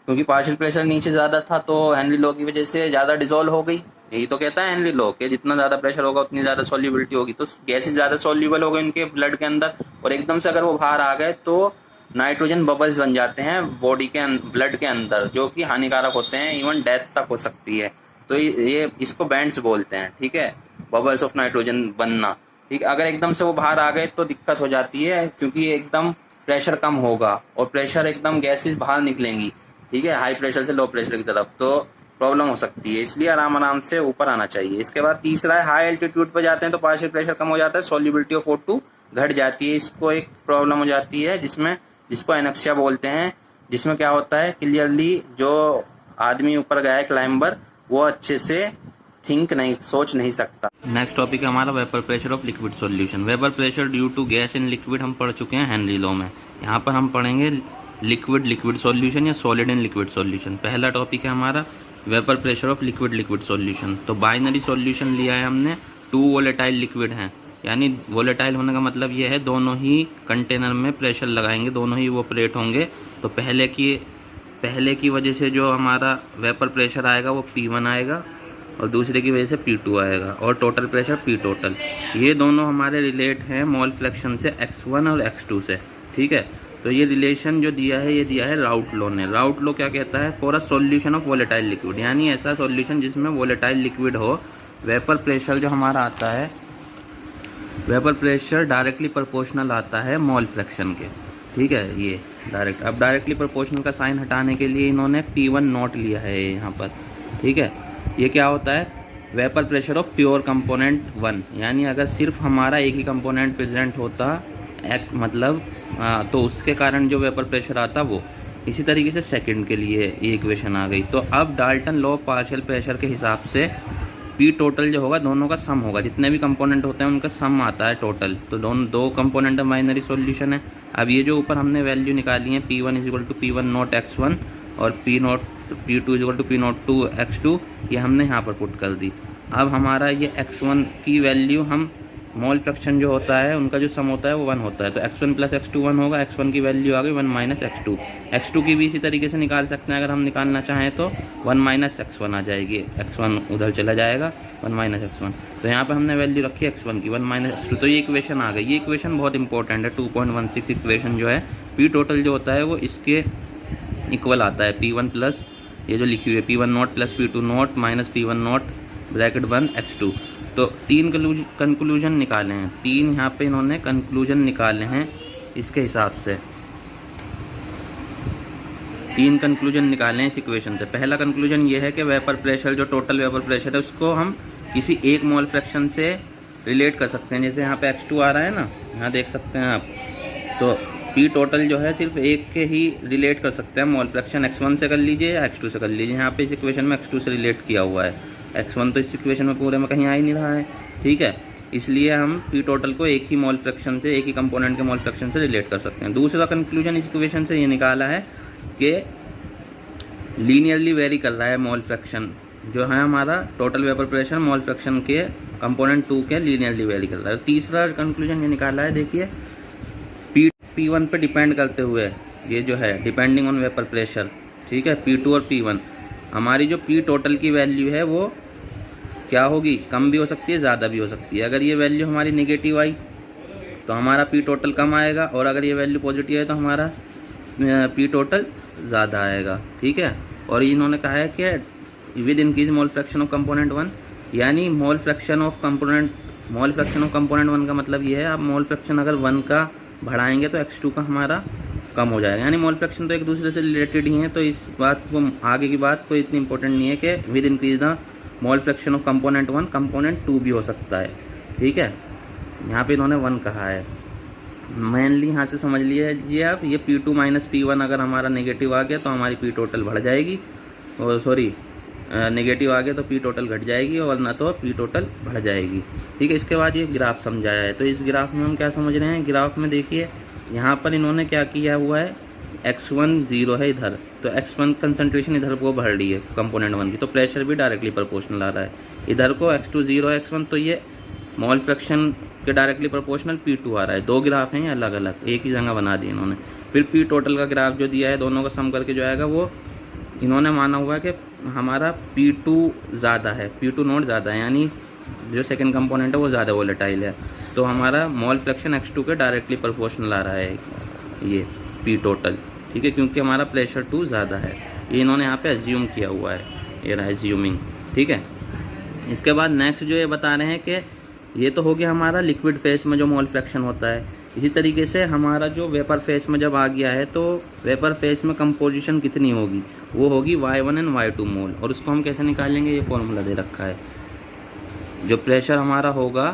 क्योंकि पार्शियल प्रेशर नीचे ज्यादा था तो हेनरी लॉ की वजह से ज्यादा डिजोल्व हो गई। यही तो कहता है हेनरी लॉ कि जितना ज्यादा प्रेशर होगा उतनी ज्यादा सॉल्युबिलिटी होगी। तो गैसेस ज्यादा सॉल्युबल हो गए उनके ब्लड के अंदर, और एकदम से अगर वो बाहर आ गए तो नाइट्रोजन बबल्स बन जाते हैं बॉडी के ब्लड के अंदर, जो कि हानिकारक होते हैं, इवन डेथ तक हो सकती है। तो ये इसको बैंड्स बोलते हैं, ठीक है, बबल्स ऑफ नाइट्रोजन बनना, ठीक है। अगर एकदम से वो बाहर आ गए तो दिक्कत हो जाती है, क्योंकि एकदम प्रेशर कम होगा और प्रेशर एकदम गैसेस बाहर निकलेंगी, ठीक है, हाई प्रेशर से लो प्रेशर की तरफ, तो प्रॉब्लम हो सकती है। इसलिए आराम आराम से ऊपर आना चाहिए। इसके बाद तीसरा है, हाई एल्टीट्यूड पर जाते हैं तो पार्शियल प्रेशर कम हो जाता है, सॉल्युबिलिटी ऑफ O2 घट जाती है। इसको एक प्रॉब्लम हो जाती है जिसको एनेक्सिया बोलते हैं, जिसमें क्या होता है, क्लियरली जो आदमी ऊपर गया है क्लाइंबर, वो अच्छे से सोच नहीं सकता। नेक्स्ट टॉपिक है हमारा vapour pressure of liquid solution. Vapour pressure due to gas in liquid हम पढ़ चुके हैं हेनरी लॉ में। यहाँ पर हम पढ़ेंगे लिक्विड सॉल्यूशन या सॉलिड इन लिक्विड सॉल्यूशन। पहला टॉपिक है हमारा vapour pressure of liquid solution. तो बाइनरी सॉल्यूशन लिया है हमने, 2 वोलेटाइल लिक्विड हैं, यानी वोलेटाइल होने का मतलब ये है दोनों ही कंटेनर में प्रेशर लगाएंगे, दोनों ही इवोपरेट होंगे। तो पहले की वजह से जो हमारा वेपर प्रेशर आएगा वो P1 आएगा और दूसरे की वजह से P2 आएगा और टोटल प्रेशर P टोटल। ये दोनों हमारे रिलेट हैं मोल फ्रैक्शन से X1 और X2 से, ठीक है। तो ये रिलेशन जो दिया है ये दिया है राउट लॉ ने। राउट लॉ क्या कहता है? For a solution of volatile liquid, यानी ऐसा सॉल्यूशन जिसमें वोलेटाइल लिक्विड हो, वेपर प्रेशर जो हमारा आता है, वेपर प्रेशर डायरेक्टली प्रोपोर्शनल आता है मोल फ्रैक्शन के, ठीक है। ये डायरेक्ट, अब डायरेक्टली प्रोपोर्शनल का साइन हटाने के लिए इन्होंने P1 नॉट लिया है यहाँ पर, ठीक है। ये क्या होता है? Vapour pressure of pure component 1, यानी अगर सिर्फ हमारा एक ही कंपोनेंट प्रेजेंट होता मतलब तो उसके कारण जो वेपर प्रेशर आता वो। इसी तरीके से सेकंड के लिए ये इक्वेशन आ गई। तो अब डाल्टन लॉ पार्शियल प्रेशर के हिसाब से P टोटल जो होगा दोनों का सम होगा, जितने भी कंपोनेंट होते हैं उनका सम आता है टोटल। तो दो कंपोनेंट बाइनरी सॉल्यूशन है। अब ये जो ऊपर हमने वैल्यू निकाली है P1 = P1 नॉट X1 और P2 = P नॉट 2 X2, ये हमने यहाँ पर पुट कर दी। अब हमारा ये X1 की वैल्यू, हम मोल फ्रैक्शन जो होता है उनका जो सम होता है वो 1 होता है, तो X1 + X2 1 होगा। X1 की वैल्यू आ गई 1 - X2। X2 की भी इसी तरीके से निकाल सकते हैं, अगर हम निकालना चाहें तो 1 - X1 आ जाएगी, X1 उधर चला जाएगा, 1 - X1। तो यहाँ पे हमने वैल्यू रखी X1 की 1 - X2, तो ये इक्वेशन आ गई। ये इक्वेशन बहुत इंपॉर्टेंट है, 2.16 इक्वेशन जो है P टोटल जो होता है वो इसके इक्वल आता है। P1 प्लस ये जो लिखी हुई है P1 not plus P2 not minus P1 not bracket 1 X2। तो 3 कंक्लूजन निकाले हैं, 3 यहाँ पे इन्होंने कंक्लूजन निकाले हैं इसके हिसाब से। 3 कंक्लूजन निकाले हैं इस इक्वेशन से। पहला कंक्लूजन ये है कि वेपर प्रेशर जो टोटल वेपर प्रेशर है उसको हम किसी एक मोल फ्रैक्शन से रिलेट कर सकते हैं। जैसे यहाँ पे X2 आ रहा है ना, यहाँ देख सकते हैं आप, तो P टोटल जो है सिर्फ एक के ही रिलेट कर सकते हैं मोल फ्रैक्शन, X1 से कर लीजिए या X2 से कर लीजिए। यहाँ पे इस इक्वेशन में X2 से रिलेट किया हुआ है, X1 तो इस इक्वेशन में पूरे में कहीं आ ही नहीं रहा है, ठीक है। इसलिए हम P टोटल को एक ही मोल फ्रैक्शन से, एक ही कंपोनेंट के मोल फ्रैक्शन से रिलेट कर सकते हैं। दूसरा कंक्लूजन इस इक्वेशन से ये निकाला है कि लीनियरली वेरी कर रहा है मोल फ्रैक्शन जो है हमारा total vapour pressure mole fraction के कंपोनेंट 2 के लीनियरली वेरी कर रहा है। तीसरा कंक्लूजन ये निकाला है, देखिए P1 पे डिपेंड करते हुए, ये जो है डिपेंडिंग ऑन वेपर प्रेशर, ठीक है, P2 और P1, हमारी जो P टोटल की वैल्यू है वो क्या होगी? कम भी हो सकती है, ज़्यादा भी हो सकती है। अगर ये वैल्यू हमारी नेगेटिव आई तो हमारा P टोटल कम आएगा, और अगर ये वैल्यू पॉजिटिव है तो हमारा P टोटल ज़्यादा आएगा, ठीक है। और इन्होंने कहा है कि with increase mole fraction of component 1, यानी मोल फ्रैक्शन ऑफ कंपोनेंट 1 का मतलब ये है, आप मोल फ्रैक्शन अगर 1 का बढ़ाएंगे तो X2 का हमारा कम हो जाएगा। यानी मोल फ्रैक्शन तो एक दूसरे से रिलेटेड ही हैं, तो इस बात को, आगे की बात कोई इतनी इंपॉर्टेंट नहीं है कि with increase the mole fraction of component 1 component 2 भी हो सकता है, ठीक है। यहाँ पे इन्होंने 1 कहा है, मेनली यहाँ से समझ लीजिए आप, ये P2 - P1 अगर हमारा नेगेटिव आ गया तो हमारी P टोटल बढ़ जाएगी, और सॉरी नेगेटिव आ गया तो P टोटल घट जाएगी, और ना तो P टोटल बढ़ जाएगी, ठीक है। इसके बाद ये ग्राफ समझाया है, तो इस ग्राफ में हम क्या समझ रहे हैं? ग्राफ में देखिए यहाँ पर इन्होंने क्या किया हुआ है, X1 0 है इधर, तो X1 कंसंट्रेशन इधर को बढ़ रही है कंपोनेंट 1 की, तो प्रेशर भी डायरेक्टली प्रोपोर्शनल आ रहा है। इधर को X2 0 है X1, तो ये मोल फ्रैक्शन के डायरेक्टली प्रोपोर्शनल P2 आ रहा है। 2 ग्राफ हैं ये अलग अलग, एक ही जगह बना दी इन्होंने। फिर P टोटल का ग्राफ जो दिया है, दोनों का सम करके जो आएगा वो इन्होंने माना हुआ है कि हमारा P2 ज़्यादा है, P2 नॉट ज़्यादा है, यानी जो सेकंड कंपोनेंट है वो ज़्यादा वोलेटाइल है, तो हमारा मोल फ्रैक्शन X2 के डायरेक्टली प्रोपोर्शनल आ रहा है ये P टोटल, ठीक है, क्योंकि हमारा प्रेशर 2 ज़्यादा है। ये इन्होंने यहाँ पे एज्यूम किया हुआ है, ये रहा एज्यूमिंग, ठीक है। इसके बाद नेक्स्ट जो ये बता रहे हैं कि ये तो हो गया हमारा लिक्विड फेस में जो मोल फ्रैक्शन होता है। इसी तरीके से हमारा जो वेपर फेस में जब आ गया है तो वेपर फेस में कंपोजिशन कितनी होगी? वो होगी Y1 एंड Y2 मोल, और उसको हम कैसे निकालेंगे? ये फॉर्मूला दे रखा है। जो प्रेशर हमारा होगा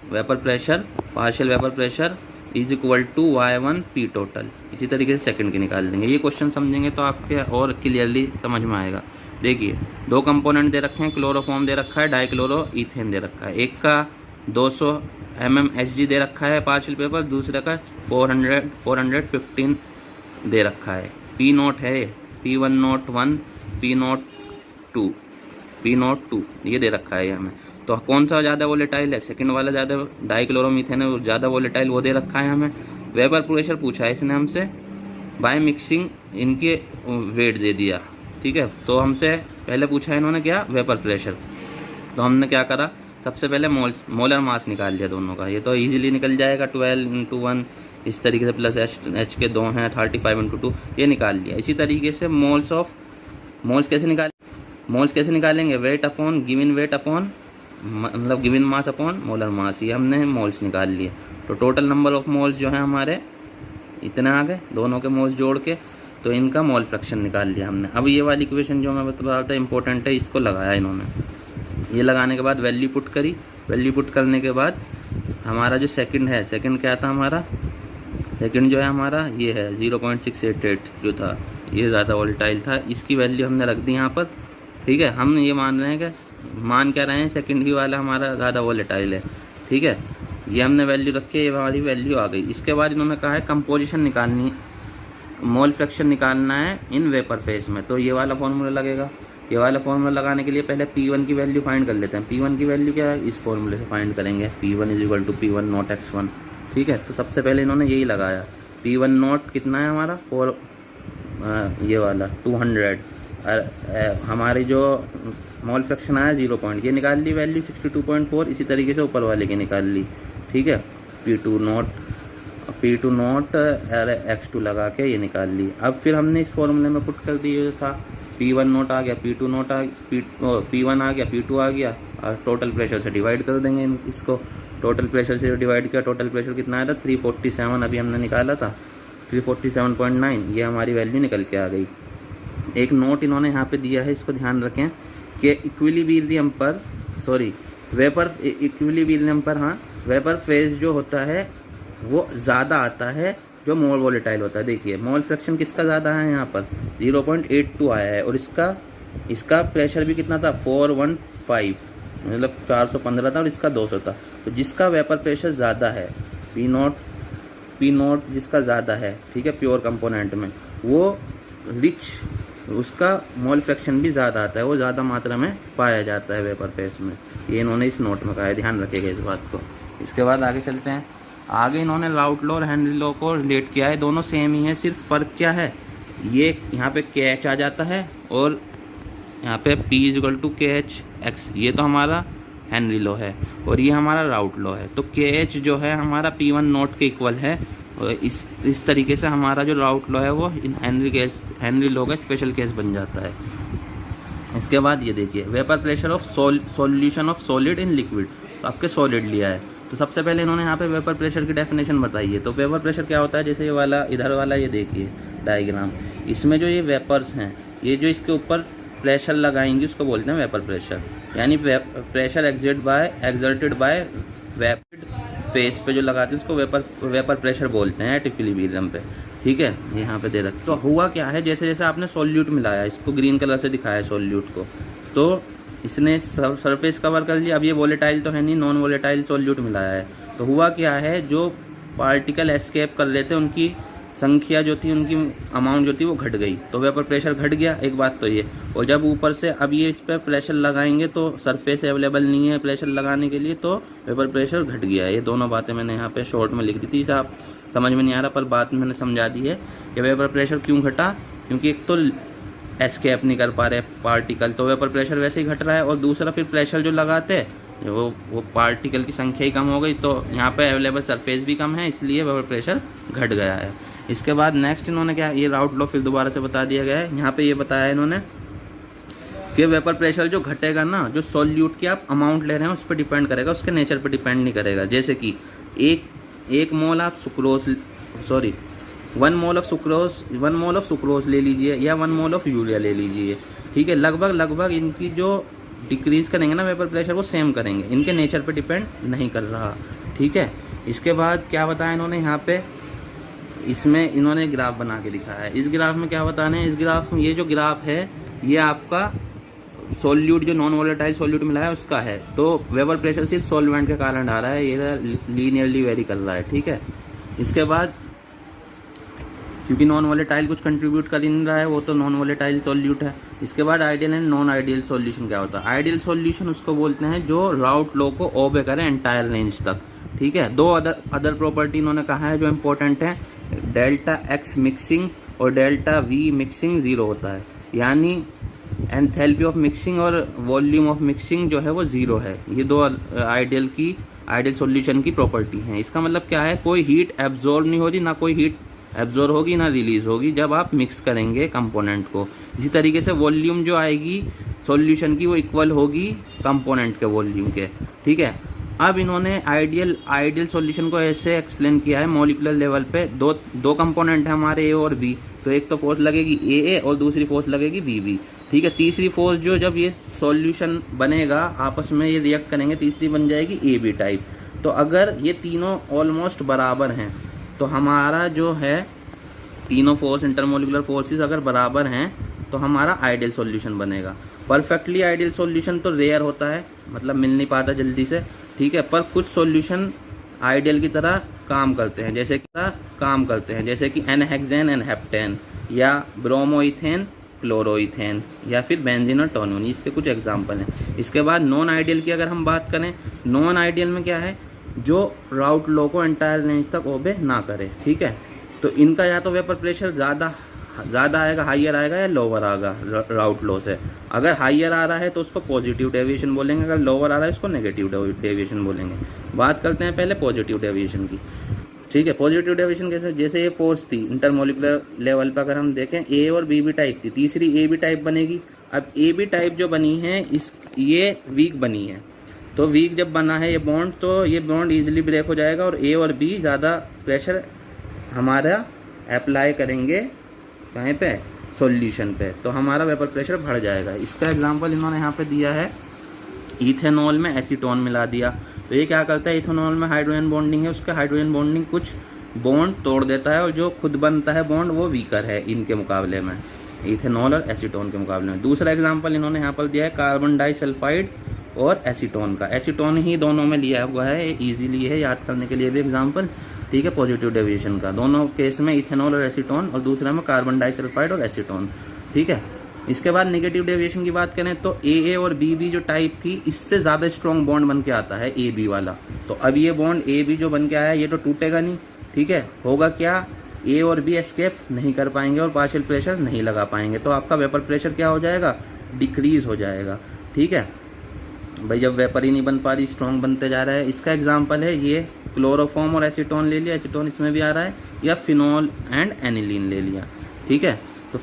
vapour pressure, partial vapour pressure = Y1 P total. इसी तरीके से सेकंड की निकाल देंगे। ये क्वेश्चन समझेंगे तो आपके और क्लियरली समझ में आएगा। देखिए 2 कंपोनेंट दे रखे हैं, क्लोरोफॉर्म दे रखा है, डाइक्लोरो इथेन दे रखा है। एक का 200 mmHg दे रखा है पार्शियल पेपर, दूसरे का 415 दे रखा है। पी नोट है P101 P02 ये दे रखा है हमें। तो कौन सा ज़्यादा वोलेटाइल है? सेकंड वाला ज़्यादा डाइक्लोरोमीथेन है, ज़्यादा वोलेटाइल, वो दे रखा है हमें। वेपर प्रेशर पूछा है इसने हमसे, बाय मिक्सिंग इनके वेट दे दिया, ठीक है। तो हमसे पहले पूछा है इन्होंने क्या? Vapour pressure. तो हमने क्या करा, सबसे पहले मोलर मास निकाल लिया दोनों का। ये तो इजीली निकल जाएगा, 12 × 1 इस तरीके से, प्लस H के 2 हैं, 35 × 2 ये निकाल लिया। इसी तरीके से मोल्स कैसे निकालेंगे? Weight upon given weight upon मतलब given mass upon molar mass, ये हमने मोल्स निकाल लिए। तो टोटल नंबर ऑफ मोल्स जो है हमारे इतने आ गए, दोनों के मोल्स जोड़ के। तो इनका मोल फ्रैक्शन निकाल लिया हमने। अब ये वाली इक्वेशन जो मैं बता रहा था इंपॉर्टेंट है, इसको लगाया इन्होंने। ये लगाने के बाद वैल्यू पुट करी। वैल्यू पुट करने के बाद हमारा जो सेकंड है, सेकंड क्या था हमारा? सेकंड जो है हमारा ये है 0.688 जो था, ये ज़्यादा वोलेटाइल था। इसकी वैल्यू हमने रख दी यहाँ पर, ठीक है। हम ये मान रहे हैं कि मान क्या रहे हैं, सेकंड ही वाला हमारा ज़्यादा वोलेटाइल है, ठीक है। ये हमने वैल्यू रखी, ये वाली वैल्यू आ गई। इसके बाद इन्होंने कहा है कंपोजिशन निकालनी, मोल फ्रैक्शन निकालना है इन वेपर फेज में। तो ये वाला फॉर्मूला लगेगा। ये वाला फॉर्मूला लगाने के लिए पहले P1 की वैल्यू फाइंड कर लेते हैं। P1 की वैल्यू क्या है? इस फॉर्मूले से फाइंड करेंगे। P1 = P1 नॉट x1, ठीक है। तो सबसे पहले इन्होंने यही लगाया। P1 नॉट कितना है हमारा? 4 ये वाला 200। हमारी जो मोल फ्रैक्शन आया 0 ये निकाल ली वैल्यू 62.4। इसी तरीके से ऊपर वाले की निकाल ली, ठीक है। P2 नॉट x2 लगा के ये निकाल ली। अब फिर हमने इस फॉर्मूले में पुट कर दिया था। P1 नॉट आ गया, P2 नॉट आ P1 आ गया, P2 आ गया, और टोटल प्रेशर से डिवाइड कर देंगे इसको। टोटल प्रेशर से डिवाइड किया, टोटल प्रेशर कितना आया था? 347 अभी हमने निकाला था, 347.9। ये हमारी वैल्यू निकल के आ गई। एक नोट इन्होंने यहाँ पे दिया है, इसको ध्यान रखें कि इक्विलिब्रियम पर वेपर फेज जो होता है वो ज़्यादा आता है जो मोर वोलेटाइल होता है। देखिए मोल फ्रैक्शन किसका ज़्यादा है यहाँ पर? 0.82 आया है, और इसका प्रेशर भी कितना था? 415, मतलब 415 था, और इसका 200 था। तो जिसका वेपर प्रेशर ज़्यादा है, पी नोट जिसका ज़्यादा है, ठीक है, प्योर कंपोनेंट में, वो उसका मोल फ्रैक्शन भी ज़्यादा आता है, वो ज़्यादा मात्रा में पाया जाता है वेपर फेज में। ये इन्होंने इस नोट में कहा है, ध्यान रखिएगा इस बात को। इसके बाद आगे चलते हैं। आगे इन्होंने राउट लॉ और हेनरी लॉ को रिलेट किया है, दोनों सेम ही है, सिर्फ फ़र्क क्या है? ये यहाँ पे KH आ जाता है, और यहाँ पे P = KHX। ये तो हमारा हेनरी लॉ है, और ये हमारा राउट लॉ है। तो KH जो है हमारा P1 नॉट के इक्वल है, और इस तरीके से हमारा जो राउट लॉ है वो हेनरी लॉ का स्पेशल केस बन जाता है। इसके बाद ये देखिए, vapour pressure of solution of solid in liquid. तो आपके सॉलिड लिया है, तो सबसे पहले इन्होंने यहाँ पे वेपर प्रेशर की डेफिनेशन बताई है। तो वेपर प्रेशर क्या होता है? जैसे ये वाला, इधर वाला, ये देखिए डायग्राम, इसमें जो ये वेपर्स हैं, ये जो इसके ऊपर प्रेशर लगाएंगे उसको बोलते हैं वेपर प्रेशर। यानी pressure exerted by vapour face पे जो लगाते हैं उसको वेपर प्रेशर बोलते हैं एट इक्विलिब्रियम पे, ठीक है। यहाँ पे दे रखते। तो हुआ क्या है, जैसे जैसे आपने सॉल्यूट मिलाया, इसको ग्रीन कलर से दिखाया है सॉल्यूट को, तो इसने सरफेस कवर कर लिया। अब ये वोलेटाइल तो है नहीं, नॉन वोलेटाइल सॉल्यूट मिलाया है। तो हुआ क्या है, जो पार्टिकल एस्केप कर लेते उनकी संख्या जो थी, उनकी अमाउंट जो थी वो घट गई, तो वेपर प्रेशर घट गया। एक बात तो ये, और जब ऊपर से अब ये इस पर प्रेशर लगाएंगे तो सरफेस अवेलेबल नहीं है प्रेशर लगाने के लिए, तो वेपर प्रेशर घट गया। ये दोनों बातें मैंने यहाँ पे शॉर्ट में लिख दी थी, आप समझ में नहीं आ रहा, पर बात मैंने समझा दी है कि वेपर प्रेशर क्यों घटा, क्योंकि एक तो एस्केप नहीं कर पा रहे पार्टिकल, तो वेपर प्रेशर वैसे ही घट रहा है, और दूसरा फिर प्रेशर जो लगाते वो पार्टिकल की संख्या ही कम हो गई, तो यहाँ पे अवेलेबल सरफेस भी कम है, इसलिए वेपर प्रेशर घट गया है। इसके बाद नेक्स्ट इन्होंने क्या, ये राउट लॉ फिर दोबारा से बता दिया गया है। यहाँ पे ये बताया इन्होंने कि वेपर प्रेशर जो घटेगा ना, जो सॉल्यूट की आप अमाउंट ले रहे हैं उस पर डिपेंड करेगा, उसके नेचर पर डिपेंड नहीं करेगा। जैसे कि एक मोल आप वन मोल ऑफ सुक्रोज ले लीजिए, या 1 मोल ऑफ यूरिया ले लीजिए, ठीक है। लगभग इनकी जो डिक्रीज करेंगे ना वेपर प्रेशर, वो सेम करेंगे, इनके नेचर पे डिपेंड नहीं कर रहा, ठीक है। इसके बाद क्या बताया इन्होंने यहाँ पे, इसमें इन्होंने ग्राफ बना के लिखा है। इस ग्राफ में क्या बताना है, इस ग्राफ में, ये जो ग्राफ है ये आपका सोल्यूट जो नॉन वोलेटाइल सोल्यूट मिला है उसका है, तो वेपर प्रेशर सिर्फ सॉल्वेंट के कारण आ रहा है, ये लीनियरली वेरी कर रहा है, ठीक है। इसके बाद क्योंकि नॉन वोलेटाइल कुछ कंट्रीब्यूट कर ही नहीं रहा है, वो तो नॉन वोलेटाइल सॉल्यूट है। इसके बाद ideal and non ideal solution क्या होता है? आइडियल सॉल्यूशन उसको बोलते हैं जो राउट लॉ को ओबे करे एंटायर रेंज तक, ठीक है। दो अदर प्रॉपर्टी इन्होंने कहा है जो इम्पोर्टेंट है, डेल्टा एक्स मिक्सिंग और डेल्टा वी मिक्सिंग जीरो होता है, यानी एंथैल्पी ऑफ मिक्सिंग और वॉल्यूम ऑफ मिक्सिंग जो है वो जीरो है। ये दो आइडियल सॉल्यूशन की प्रॉपर्टी हैं। इसका मतलब क्या है, कोई हीट एब्जॉर्ब नहीं होगी, ना कोई हीट एब्जॉर्ब होगी ना रिलीज होगी जब आप मिक्स करेंगे कंपोनेंट को। इसी तरीके से वॉल्यूम जो आएगी सॉल्यूशन की वो इक्वल होगी कंपोनेंट के वॉल्यूम के, ठीक है। अब इन्होंने आइडियल सॉल्यूशन को ऐसे एक्सप्लेन किया है मॉलिक्यूलर लेवल पे, दो कंपोनेंट है हमारे ए और बी, तो एक तो फोर्स लगेगी ए और दूसरी फोर्स लगेगी बी, ठीक है। तीसरी फोर्स जो जब ये सॉल्यूशन बनेगा आपस में ये रिएक्ट करेंगे, तीसरी बन जाएगी ए बी टाइप। तो अगर ये तीनों ऑलमोस्ट बराबर हैं तो हमारा जो है तीनों फोर्स इंटरमोलिकुलर फोर्सेस अगर बराबर हैं तो हमारा आइडियल सॉल्यूशन बनेगा। परफेक्टली आइडियल सॉल्यूशन तो रेयर होता है, मतलब मिल नहीं पाता जल्दी से, ठीक है। पर कुछ सॉल्यूशन आइडियल की तरह काम करते हैं, जैसे कि एनहेक्सेन एंड हेप्टेन, या ब्रोमोइथेन क्लोरोइथेन, या फिर बेंजीन और टोनून, इसके कुछ एग्जाम्पल हैं। इसके बाद नॉन आइडियल की अगर हम बात करें, नॉन आइडियल में क्या है, जो राउट लॉ को एंटायर रेंज तक ओबे ना करे, ठीक है। तो इनका या तो वेपर प्रेशर ज़्यादा आएगा, हाइयर आएगा, या लोअर आएगा राउट लॉ से। अगर हाइयर आ रहा है तो उसको पॉजिटिव डेविएशन बोलेंगे, अगर लोअर आ रहा है उसको नेगेटिव डेविएशन बोलेंगे। बात करते हैं पहले पॉजिटिव डेविएशन की, ठीक है। पॉजिटिव डेविएशन कैसे, जैसे ये फोर्स थी इंटरमोलिकुलर लेवल पर, अगर हम देखें ए और बी टाइप थी, तीसरी ए बी टाइप बनेगी। अब ए बी टाइप जो बनी है ये वीक बनी है, तो वीक जब बना है ये बॉन्ड, तो ये बॉन्ड इजीली ब्रेक हो जाएगा और ए और बी ज़्यादा प्रेशर हमारा अप्लाई करेंगे कहीं पे, सॉल्यूशन पे, तो हमारा वेपर प्रेशर बढ़ जाएगा। इसका एग्जांपल इन्होंने यहाँ पे दिया है, इथेनॉल में एसीटोन मिला दिया, तो ये क्या करता है, इथेनॉल में हाइड्रोजन बॉन्डिंग है, उसका हाइड्रोजन बॉन्डिंग कुछ बॉन्ड तोड़ देता है और जो खुद बनता है बॉन्ड वो वीकर है इनके मुकाबले में, इथेनॉल और एसीटोन के मुकाबले में। दूसरा एग्जाम्पल इन्होंने यहाँ पर दिया है कार्बन डाइसल्फाइड और एसीटोन का, एसीटोन ही दोनों में लिया हुआ है, इजीली है याद करने के लिए भी एग्जाम्पल, ठीक है। पॉजिटिव डेविएशन का दोनों केस में इथेनॉल और एसीटोन, और दूसरे में कार्बन डाइसल्फाइड और एसीटोन, ठीक है। इसके बाद नेगेटिव डेविएशन की बात करें तो ए और बी जो टाइप थी, इससे ज़्यादा स्ट्रॉन्ग बॉन्ड बन के आता है ए बी वाला। तो अब ये बॉन्ड ए बी जो बन के आया है ये तो टूटेगा नहीं, ठीक है। होगा क्या, ए और बी एस्केप नहीं कर पाएंगे और पार्शियल प्रेशर नहीं लगा पाएंगे, तो आपका वेपर प्रेशर क्या हो जाएगा, डिक्रीज हो जाएगा, ठीक है भाई। जब वेपर ही नहीं बन पा रही, स्ट्रॉन्ग बनते जा रहा है। इसका एग्जाम्पल है ये क्लोरोफॉर्म और एसीटोन ले लिया, एसीटोन इसमें भी आ रहा है, या फिनॉल एंड एनिलीन ले लिया, ठीक है। तो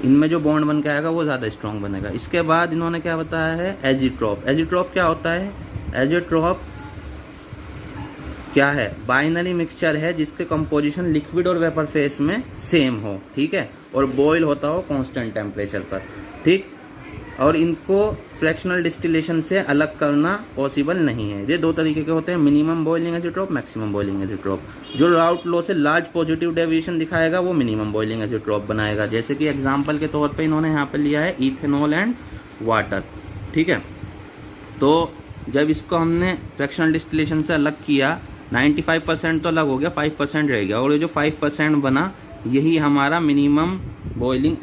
इनमें जो बॉन्ड बन के आएगा वो ज़्यादा स्ट्रॉन्ग बनेगा। इसके बाद इन्होंने क्या बताया है, एजिट्रॉप। एजिट्रॉप क्या होता है, एजिट्रॉप क्या है, बाइनरी मिक्सचर है जिसके कंपोजिशन लिक्विड और वेपर फेस में सेम हो, ठीक है, और बॉयल होता हो कांस्टेंट टेम्परेचर पर, ठीक। और इनको फ्रैक्शनल डिस्टिलेशन से अलग करना पॉसिबल नहीं है। ये दो तरीके के होते हैं, मिनिमम बॉइलिंग एजिट्रॉप, मैक्सिमम बॉइलिंग एजिट्रॉप। जो राउट लॉ से लार्ज पॉजिटिव डेविएशन दिखाएगा वो मिनिमम बॉइलिंग एजिट्रॉप बनाएगा। जैसे कि एग्जांपल के तौर पे इन्होंने यहाँ पे लिया है इथेनॉल एंड वाटर, ठीक है। तो जब इसको हमने फ्रैक्शनल डिस्टिलेशन से अलग किया, 95% तो अलग हो गया, 5% रह गया, और ये जो 5% बना यही हमारा मिनिमम बॉइलिंग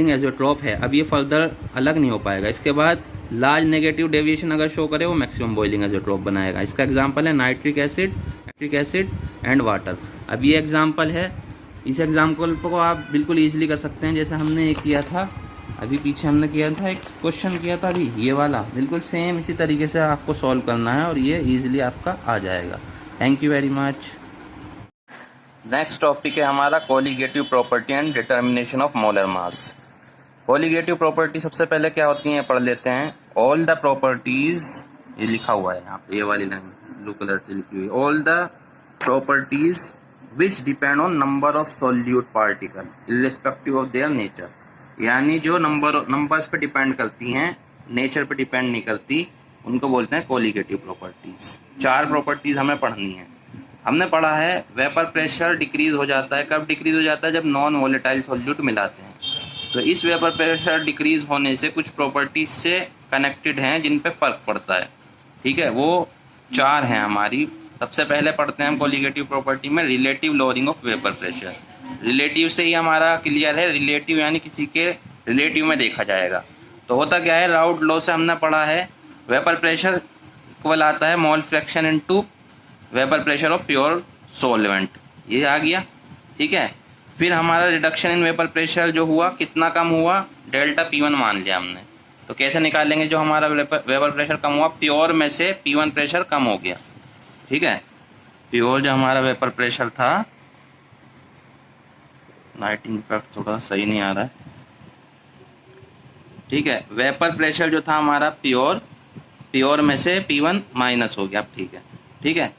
एजिट्रॉप है। अब ये फर्दर अलग नहीं हो पाएगा। इसके बाद लार्ज नेगेटिव डेविएशन अगर शो करे वो मैक्सिमम बॉइलिंग एजिट्रॉप बनाएगा। इसका एग्जांपल है नाइट्रिक एसिड एंड वाटर। अब ये एग्जांपल है, इस एग्जांपल को आप बिल्कुल ईजिली कर सकते हैं, जैसे हमने एक किया था अभी पीछे, हमने किया था एक क्वेश्चन किया था अभी ये वाला, बिल्कुल सेम इसी तरीके से आपको सॉल्व करना है और ये ईजिली आपका आ जाएगा। Thank you very much. Next topic है हमारा colligative property and determination of molar mass. Colligative property सबसे पहले क्या होती है पढ़ लेते हैं। ऑल द प्रॉपर्टीज, ये लिखा हुआ है यहाँ पे, ये वाली लाइन ब्लू कलर से लिखी हुई, all the properties which depend on number of solute particle irrespective of their nature. यानी जो नंबर्स पे डिपेंड करती हैं, नेचर पे डिपेंड नहीं करती, उनको बोलते हैं कोलिगेटिव प्रॉपर्टीज। 4 प्रॉपर्टीज हमें पढ़नी है। हमने पढ़ा है वेपर प्रेशर डिक्रीज हो जाता है, कब डिक्रीज हो जाता है, जब नॉन वोलेटाइल सॉल्यूट मिलाते हैं। तो इस वेपर प्रेशर डिक्रीज होने से कुछ प्रॉपर्टीज से कनेक्टेड हैं जिन पे फर्क पड़ता है। ठीक है, वो 4 हैं हमारी। सबसे पहले पढ़ते हैं हम कोलिगेटिव प्रॉपर्टी में relative lowering of vapour pressure. Relative से ही हमारा क्लियर है, रिलेटिव यानी किसी के रिलेटिव में देखा जाएगा। तो होता क्या है, राउट लॉ से हमने पढ़ा है वेपर प्रेशर इक्वल आता है mole fraction into vapour pressure of pure solvent, ये आ गया। ठीक है, फिर हमारा रिडक्शन इन वेपर प्रेशर जो हुआ कितना कम हुआ, डेल्टा P1 मान लिया हमने। तो कैसे निकालेंगे, जो हमारा वेपर प्रेशर कम हुआ प्योर में से P1 प्रेशर कम हो गया। ठीक है, प्योर जो हमारा वेपर प्रेशर था, लाइटिंग इफेक्ट थोड़ा सही नहीं आ रहा है। ठीक है, वेपर प्रेशर जो था हमारा प्योर में से P1 माइनस हो गया। ठीक है, ठीक है,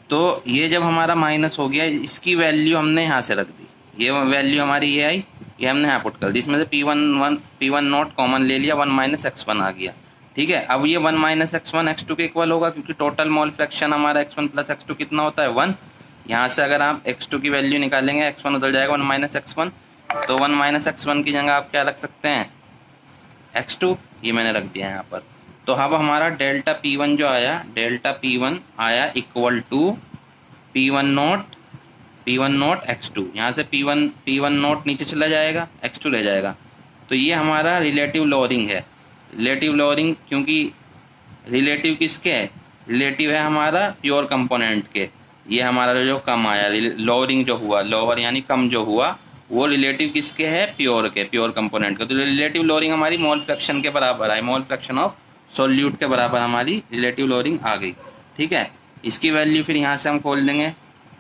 तो ये जब हमारा माइनस हो गया, इसकी वैल्यू हमने यहाँ से रख दी, ये वैल्यू हमारी ये आई, ये हमने यहाँ पुट कर दी। इसमें से P1 नॉट कॉमन ले लिया, 1 माइनस x1 आ गया। ठीक है, अब ये 1 माइनस x1 x2 के इक्वल होगा, क्योंकि टोटल मोल फ्रैक्शन हमारा x1 प्लस x2 कितना होता है 1। यहाँ से अगर आप x2 की वैल्यू निकालेंगे, x1 उधर जाएगा 1 माइनस x1, तो 1 माइनस x1 की जगह आप क्या रख सकते हैं x2, ये मैंने रख दिया यहाँ पर। तो अब हमारा डेल्टा P1 जो आया, डेल्टा P1 आया equal to P1 note x2। यहाँ से P1 नोट नीचे चला जाएगा, x2 रह जाएगा। तो ये हमारा रिलेटिव लोअरिंग है। रिलेटिव लोअरिंग, क्योंकि रिलेटिव किसके है, रिलेटिव है हमारा प्योर कंपोनेंट के। ये हमारा जो कम आया, लोअरिंग जो हुआ, लोअर यानी कम जो हुआ, वो रिलेटिव किसके है, प्योर के, प्योर कंपोनेंट के। तो रिलेटिव लोअरिंग हमारी मोल फ्रैक्शन के बराबर है, मोल फ्रैक्शन ऑफ सॉल्यूट के बराबर हमारी रिलेटिव लोअरिंग आ गई। ठीक है, इसकी वैल्यू फिर यहाँ से हम खोल देंगे।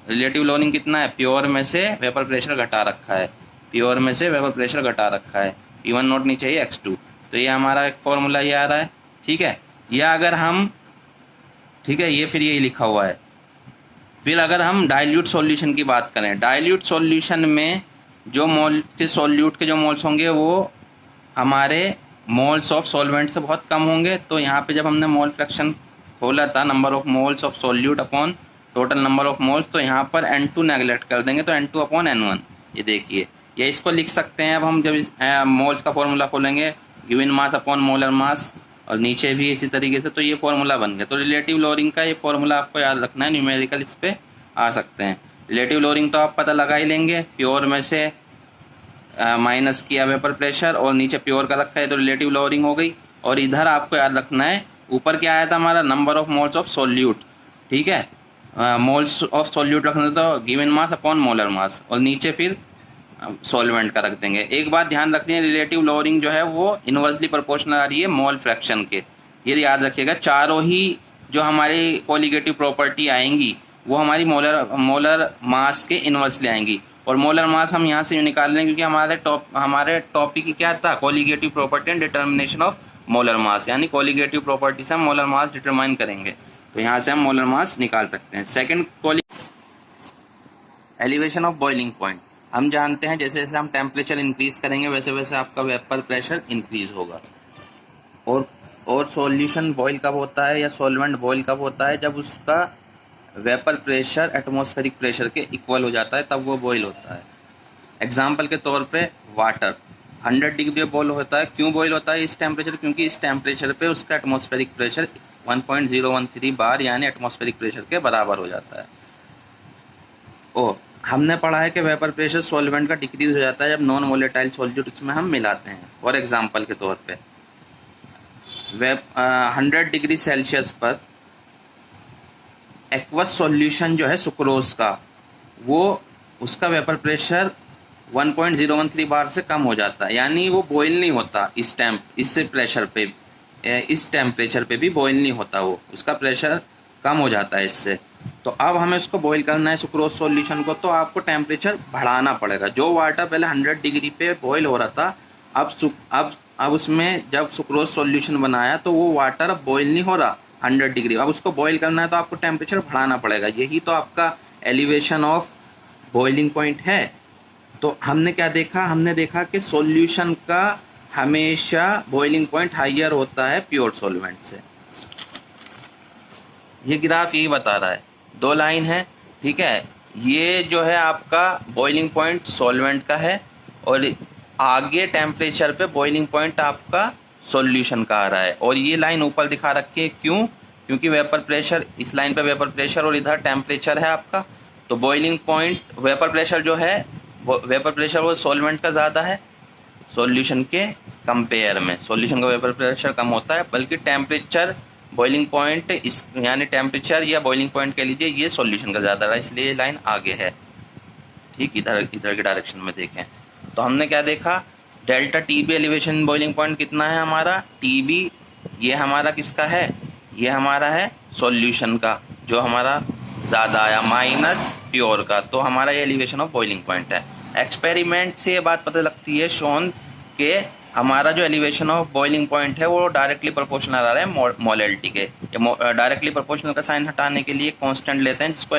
रिलेटिव लोअरिंग कितना है, प्योर में से वेपर प्रेशर घटा रखा है, प्योर में से वेपर प्रेशर घटा रखा है, P1 नोट नीचे ही x2। तो ये हमारा एक फॉर्मूला ये आ रहा है। ठीक है, या अगर हम, ठीक है, ये फिर यही लिखा हुआ है। फिर अगर हम डाइल्यूट सॉल्यूशन की बात करें, डाइल्यूट सॉल्यूशन में जो मोल के सॉल्यूट के जो मोल्स होंगे वो हमारे मोल्स ऑफ सॉल्वेंट से बहुत कम होंगे। तो यहाँ पे जब हमने मोल फ्रैक्शन खोला था, number of moles of solute upon total number of moles, तो यहाँ पर N2 नेगलेक्ट कर देंगे, तो N2 अपॉन N1, ये देखिए। या इसको लिख सकते हैं, अब हम जब मोल्स का फॉर्मूला खोलेंगे, गिवन मास अपॉन मोलर मास, और नीचे भी इसी तरीके से, तो ये फॉर्मूला बन गया। तो रिलेटिव लोअरिंग का ये फॉर्मूला आपको याद रखना है, न्यूमेरिकल इस पे आ सकते हैं। रिलेटिव लोअरिंग तो आप पता लगा ही लेंगे, प्योर में से माइनस किया वेपर प्रेशर और नीचे प्योर का रखा है, तो रिलेटिव लोअरिंग हो गई। और इधर आपको याद रखना है, ऊपर क्या आया था हमारा, number of moles of solute. ठीक है, मोल्स ऑफ सॉल्यूट रखना तो गिवन मास अपॉन मोलर मास, और नीचे फिर सॉल्वेंट का रख देंगे। एक बात ध्यान रखनी है, रिलेटिव लोअरिंग जो है वो इनवर्सली प्रोपोर्शनल आ रही है मोल फ्रैक्शन के, ये याद रखिएगा। चारों ही जो हमारी कोलिगेटिव प्रॉपर्टी आएंगी वो हमारी मोलर मास के इनवर्सली आएंगी। और मोलर मास हम यहाँ से निकाल रहे हैं क्योंकि हमारे टॉपिक क्या था, colligative property and determination of molar mass, यानी कोलिगेटिव प्रॉपर्टी से हम मोलर मास डिटरमाइन करेंगे। तो यहाँ से हम मोलर मास निकाल सकते हैं। Second, elevation of boiling point. हम जानते हैं जैसे जैसे हम टेम्परेचर इंक्रीज करेंगे वैसे वैसे आपका वेपर प्रेशर इंक्रीज होगा। और सॉल्यूशन बॉयल कब होता है या सॉल्वेंट बॉयल कब होता है, जब उसका वेपर प्रेशर एटमॉस्फेरिक प्रेशर के इक्वल हो जाता है, तब वो बॉयल होता है। एग्जाम्पल के तौर पे वाटर 100 डिग्री पे बॉयल होता है। क्यों बॉयल होता है इस टेम्परेचर, क्योंकि इस टेम्परेचर पे उसका एटमॉस्फेरिक प्रेशर 1.013 बार यानी एटमॉस्फेरिक प्रेशर के बराबर हो जाता है। हमने पढ़ा है कि वेपर प्रेशर सॉल्वेंट का डिक्रीज हो जाता है जब नॉन वोलेटाइल सॉल्यूट इसमें हम मिलाते हैं। फॉर एग्जांपल के तौर पे 100 डिग्री सेल्सियस पर एक्वस सॉल्यूशन जो है सुक्रोज का, वो उसका वेपर प्रेशर 1.013 बार से कम हो जाता है, यानी वो बॉयल नहीं होता इस प्रेशर पे, इस टेम्परेचर पे भी बॉयल नहीं होता, वो उसका प्रेशर कम हो जाता है इससे। तो अब हमें उसको बॉईल करना है सुक्रोज सॉल्यूशन को, तो आपको टेम्परेचर बढ़ाना पड़ेगा। जो वाटर पहले 100 डिग्री पे बॉईल हो रहा था, अब उसमें जब सुक्रोज सॉल्यूशन बनाया तो वो वाटर अब बॉईल नहीं हो रहा 100 डिग्री, अब उसको बॉईल करना है तो आपको टेम्परेचर बढ़ाना पड़ेगा। यही तो आपका एलिवेशन ऑफ बॉइलिंग पॉइंट है। तो हमने क्या देखा, हमने देखा कि सॉल्यूशन का हमेशा बॉइलिंग पॉइंट हाइयर होता है प्योर सॉल्वेंट से। ये ग्राफ यही बता रहा है, 2 लाइन है, ठीक है। ये जो है आपका बॉइलिंग पॉइंट सॉल्वेंट का है और आगे टेम्परेचर पे बॉइलिंग पॉइंट आपका सॉल्यूशन का आ रहा है, और ये लाइन ऊपर दिखा रखी है क्यों? क्योंकि वेपर प्रेशर, इस लाइन पे वेपर प्रेशर और इधर टेम्परेचर है आपका। तो बॉइलिंग पॉइंट, वेपर प्रेशर जो है, वेपर प्रेशर वो सॉल्वेंट का ज़्यादा है सॉल्यूशन के कंपेयर में। सॉल्यूशन का वेपर प्रेशर कम होता है, बल्कि टेम्परेचर बॉइलिंग पॉइंट इस यानी टेम्परेचर या बॉइलिंग पॉइंट कह लीजिए, ये सॉल्यूशन का ज़्यादा है, इसलिए ये लाइन आगे है। ठीक, इधर के डायरेक्शन में देखें तो हमने क्या देखा, delta T B elevation boiling point कितना है हमारा, टी बी, ये हमारा किसका है, ये हमारा है सॉल्यूशन का, जो हमारा ज़्यादा आया, माइनस प्योर का, तो हमारा ये एलिवेशन ऑफ बॉइलिंग पॉइंट है। एक्सपेरिमेंट से ये बात पता लगती है शोन के हमारा जो एलिवेशन ऑफ बॉइलिंग पॉइंट है वो डायरेक्टली प्रोपोर्शनल आ रहा है मोलैलिटी के। डायरेक्टली प्रोपोर्शनल का साइन हटाने के लिए कांस्टेंट लेते हैं, जिसको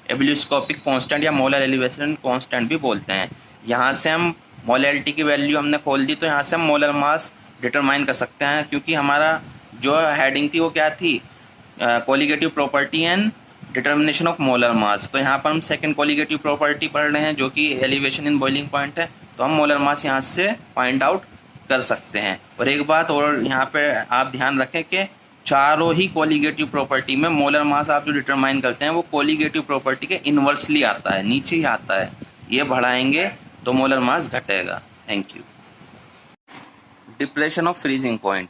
एब्ल्यूस्कोपिक कांस्टेंट या मोलर एलिवेशन कांस्टेंट भी बोलते हैं। यहाँ से हम मोलैलिटी की वैल्यू हमने खोल दी, तो यहाँ से हम मोलर मास डिटरमाइन कर सकते हैं, क्योंकि हमारा जो हेडिंग थी वो क्या थी, colligative property and determination of molar mass. तो यहाँ पर हम सेकंड कोलिगेटिव प्रॉपर्टी पढ़ रहे हैं, जो कि एलिवेशन इन बॉइलिंग पॉइंट है, तो हम मोलर मास यहाँ से फाइंड आउट कर सकते हैं। और एक बात और यहाँ पे आप ध्यान रखें कि चारों ही कोलिगेटिव प्रॉपर्टी में मोलर मास आप जो डिटरमाइन करते हैं वो कोलिगेटिव प्रॉपर्टी के इन्वर्सली आता है, नीचे ही आता है। ये बढ़ाएंगे तो मोलर मास घटेगा। Thank you. Depression of freezing point.